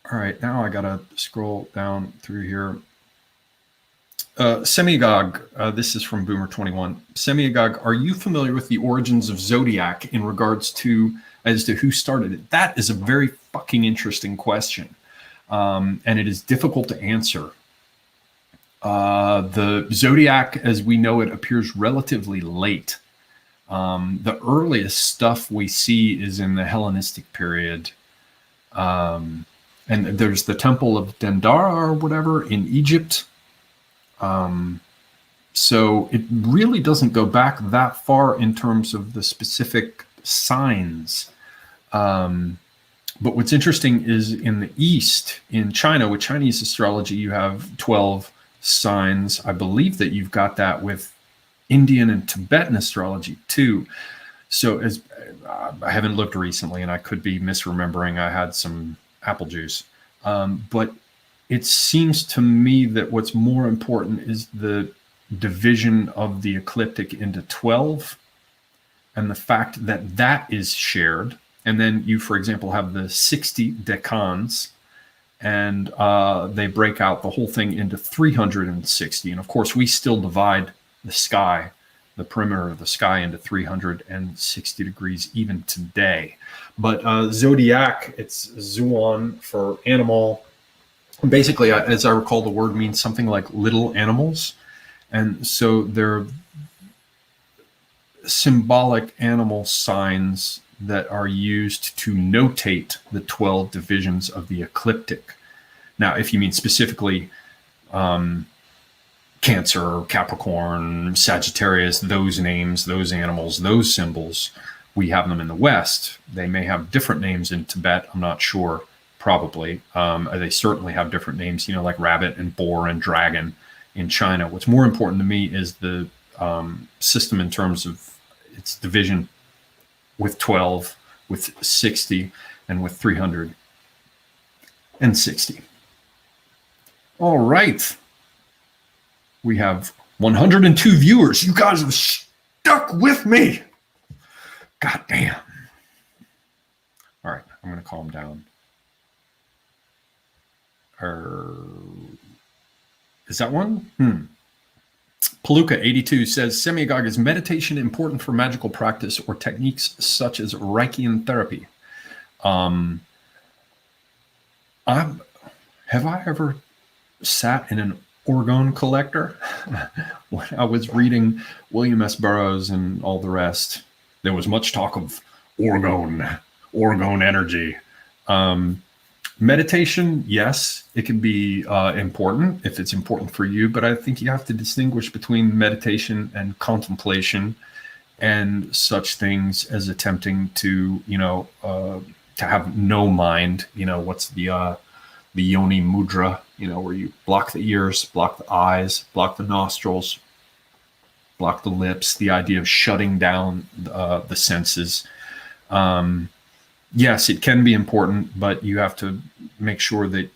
All right. Now I got to scroll down through here. Semiagog. This is from Boomer21. Semiagog, are you familiar with the origins of Zodiac in regards to as to who started it? That is a very fucking interesting question. And it is difficult to answer. The Zodiac, as we know it, appears relatively late. The earliest stuff we see is in the Hellenistic period. And there's the Temple of Dendara or whatever in Egypt. So it really doesn't go back that far in terms of the specific signs. But what's interesting is in the East, in China, with Chinese astrology, you have 12 signs. I believe that you've got that with Indian and Tibetan astrology too. So as I haven't looked recently, and I could be misremembering, I had some apple juice. But it seems to me that what's more important is the division of the ecliptic into 12 and the fact that that is shared. And then you, for example, have the 60 decans, and they break out the whole thing into 360. And of course, we still divide the sky, the perimeter of the sky, into 360 degrees even today. But Zodiac, it's Zuan for animal. Basically, as I recall, the word means something like little animals. And so they're symbolic animal signs that are used to notate the 12 divisions of the ecliptic. Now, if you mean specifically Cancer, Capricorn, Sagittarius, those names, those animals, those symbols, we have them in the West. They may have different names in Tibet. I'm not sure. Probably. They certainly have different names, you know, like rabbit and boar and dragon in China. What's more important to me is the system in terms of its division with 12, with 60, and with 360. All right. We have 102 viewers. You guys have stuck with me. God damn. All right. I'm going to calm down. Is that one? Palooka82 says, Semiagog, is meditation important for magical practice or techniques such as Reichian therapy? Have I ever sat in an orgone collector? When I was reading William S. Burroughs and all the rest, there was much talk of orgone energy. Meditation, yes, it can be important if it's important for you, but I think you have to distinguish between meditation and contemplation and such things as attempting to, to have no mind. What's the yoni mudra, where you block the ears, block the eyes, block the nostrils, block the lips, the idea of shutting down the senses. Yes, it can be important, but you have to make sure that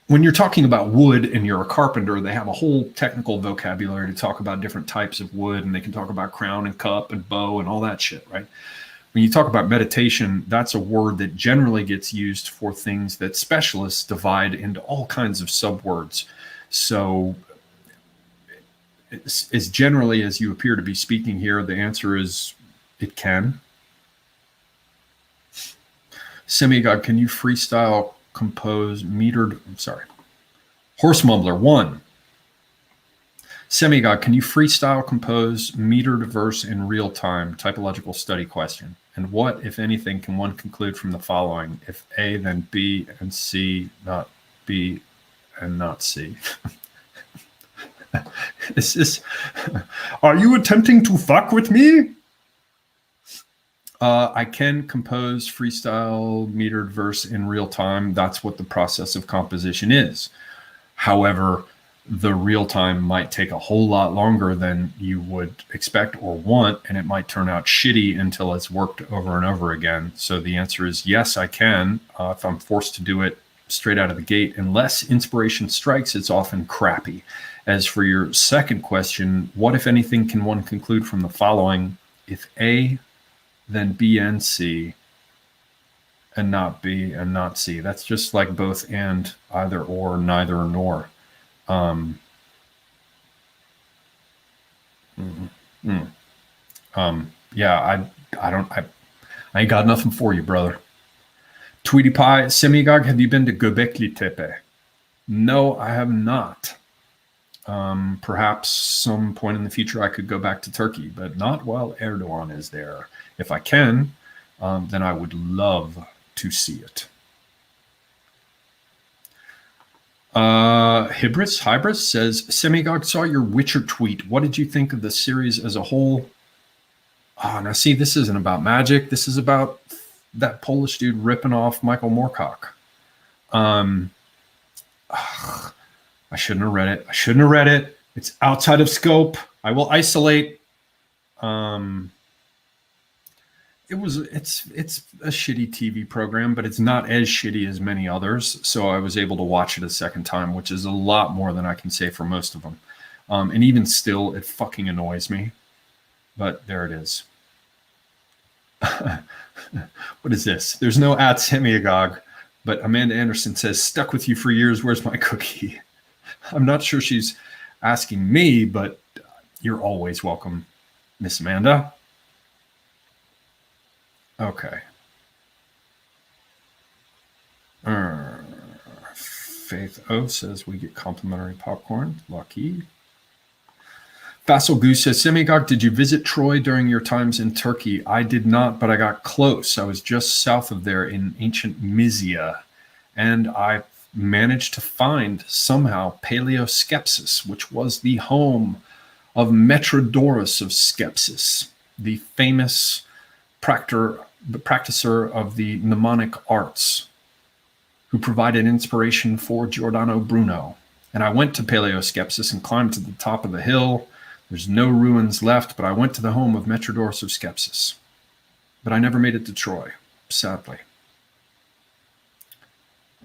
when you're talking about wood and you're a carpenter, they have a whole technical vocabulary to talk about different types of wood, and they can talk about crown and cup and bow and all that shit, right? When you talk about meditation, that's a word that generally gets used for things that specialists divide into all kinds of subwords. So as generally as you appear to be speaking here, the answer is it can. Semigod, can you freestyle compose metered? I'm sorry. Horse Mumbler 1. Semigod, can you freestyle compose metered verse in real time? Typological study question. And what, if anything, can one conclude from the following? If A, then B and C, not B and not C. Is this? Are you attempting to fuck with me? I can compose freestyle metered verse in real time. That's what the process of composition is. However, the real time might take a whole lot longer than you would expect or want, and it might turn out shitty until it's worked over and over again. So the answer is yes, I can. If I'm forced to do it straight out of the gate, unless inspiration strikes, it's often crappy. As for your second question, what, if anything, can one conclude from the following? If A, then B and C, and not B and not C. That's just like both and, either or, neither nor. Yeah, I ain't got nothing for you, brother. Tweety Pie, Semigog, have you been to Gobekli Tepe? No, I have not. Perhaps some point in the future I could go back to Turkey, but not while Erdogan is there. If I can, then I would love to see it. Hybris says, Semigog, saw your Witcher tweet. What did you think of the series as a whole? Now see, this isn't about magic. This is about that Polish dude ripping off Michael Moorcock. I shouldn't have read it. It's outside of scope. I will isolate. It's a shitty TV program, but it's not as shitty as many others. So I was able to watch it a second time, which is a lot more than I can say for most of them. And even still, it fucking annoys me. But there it is. What is this? There's no @Semigog, but Amanda Anderson says, stuck with you for years. Where's my cookie? I'm not sure she's asking me, but you're always welcome, Miss Amanda. Okay. Faith O says we get complimentary popcorn. Lucky. Facile Goose says, Semigog, did you visit Troy during your times in Turkey? I did not, but I got close. I was just south of there in ancient Mysia, and I managed to find somehow Paleoskepsis, which was the home of Metrodorus of Skepsis, the famous practicer of the mnemonic arts, who provided inspiration for Giordano Bruno. And I went to Paleoskepsis and climbed to the top of the hill. There's no ruins left, but I went to the home of Metrodorus of Skepsis. But I never made it to Troy, sadly.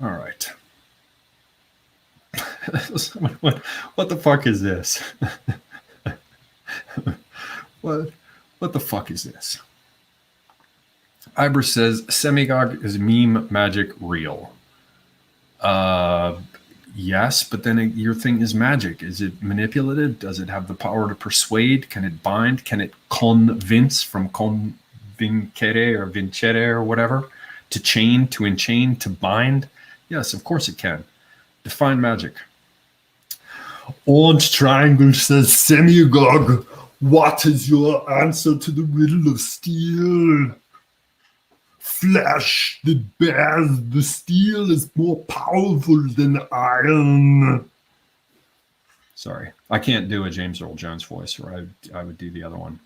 All right. What the fuck is this? What the fuck is this? Ibris says, Semigog, is meme magic real? Yes, but then your thing is magic. Is it manipulative? Does it have the power to persuade? Can it bind? Can it convince, from convincere or vincere or whatever? To chain, to enchain, to bind? Yes, of course it can. Define magic. Orange Triangle says, Semigog, what is your answer to the riddle of steel? Flesh that bears the steel is more powerful than iron. Sorry, I can't do a James Earl Jones voice, or I would do the other one.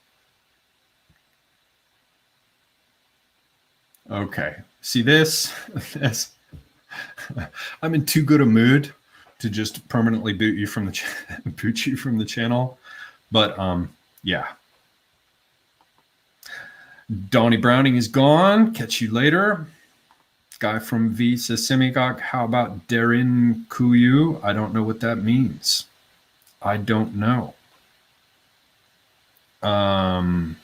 Okay, see this? I'm in too good a mood to just permanently boot you from the channel, but yeah. Donnie Browning is gone. Catch you later. Guy from V says, Semigog, how about Derin Kuyu? I don't know what that means. I don't know. Oh,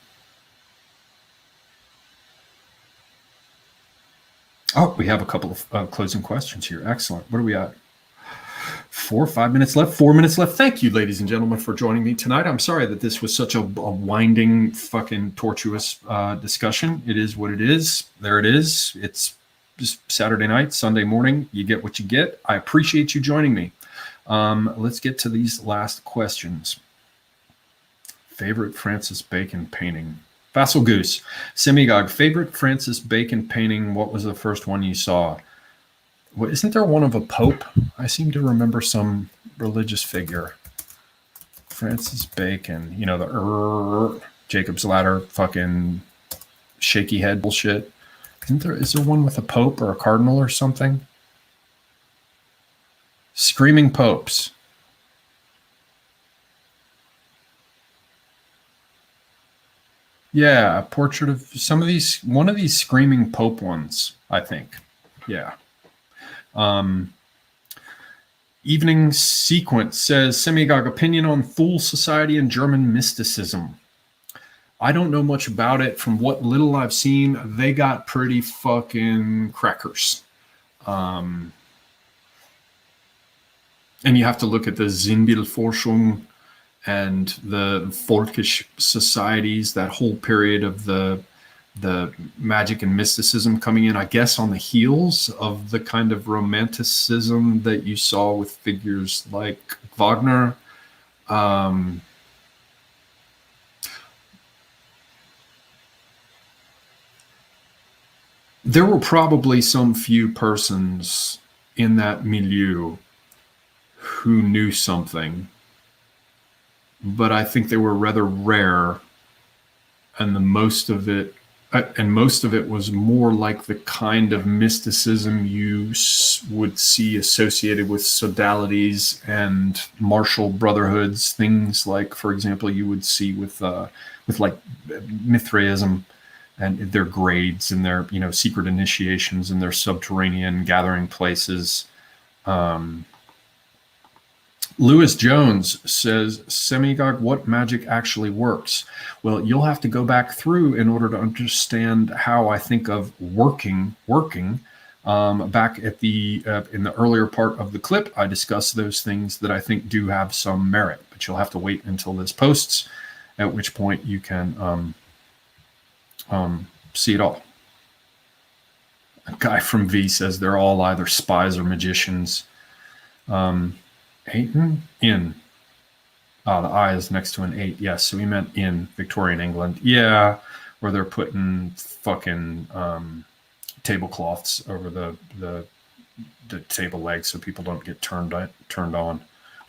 we have a couple of closing questions here. Excellent. What are we at? 4 or 5 minutes left, 4 minutes left. Thank you, ladies and gentlemen, for joining me tonight. I'm sorry that this was such a winding, fucking tortuous discussion. It is what it is. There it is. It's just Saturday night, Sunday morning. You get what you get. I appreciate you joining me. Let's get to these last questions. Favorite Francis Bacon painting? Vassal Goose. Semigog, favorite Francis Bacon painting? What was the first one you saw? Well, isn't there one of a pope? I seem to remember some religious figure. Francis Bacon, you know, the Jacob's Ladder, fucking shaky head bullshit. Is there one with a pope or a cardinal or something? Screaming popes. Yeah, a portrait of one of these screaming pope ones, I think. Yeah. Evening Sequence says, Semigog, opinion on Fool Society and German mysticism. I don't know much about it. From what little I've seen, they got pretty fucking crackers. And you have to look at the Sinnbildforschung and the Volkisch societies, that whole period of the magic and mysticism coming in, I guess, on the heels of the kind of romanticism that you saw with figures like Wagner. There were probably some few persons in that milieu who knew something, but I think they were rather rare, and most of it was more like the kind of mysticism you would see associated with sodalities and martial brotherhoods, things like, for example, you would see with like Mithraism and their grades and their, you know, secret initiations and their subterranean gathering places. Lewis Jones says, Semigog, what magic actually works? Well, you'll have to go back through in order to understand how I think of working. Back at in the earlier part of the clip, I discussed those things that I think do have some merit, but you'll have to wait until this posts, at which point you can see it all. A guy from V says they're all either spies or magicians. Ayton? In. The I is next to an 8. Yes, so we meant in Victorian England. Yeah, where they're putting fucking tablecloths over the table legs so people don't get turned on.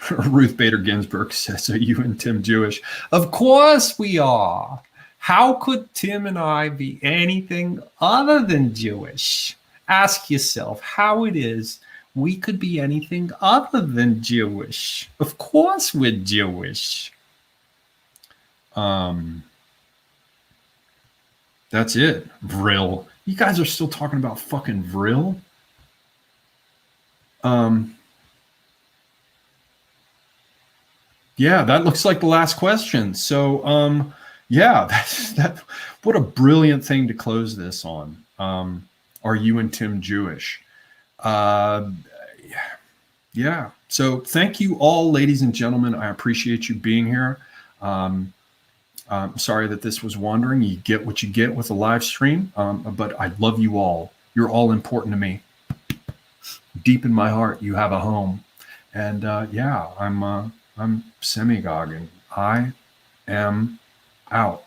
Ruth Bader Ginsburg says, are you and Tim Jewish? Of course we are. How could Tim and I be anything other than Jewish? Ask yourself how it is we could be anything other than Jewish. Of course we're Jewish. That's it. Vril. You guys are still talking about fucking Vril? Yeah, that looks like the last question. So, yeah, what a brilliant thing to close this on. Are you and Tim Jewish? Yeah. So thank you all, ladies and gentlemen. I appreciate you being here. I'm sorry that this was wandering. You get what you get with a live stream, but I love you all. You're all important to me. Deep in my heart, you have a home. And yeah, I'm Semigog, and I am out.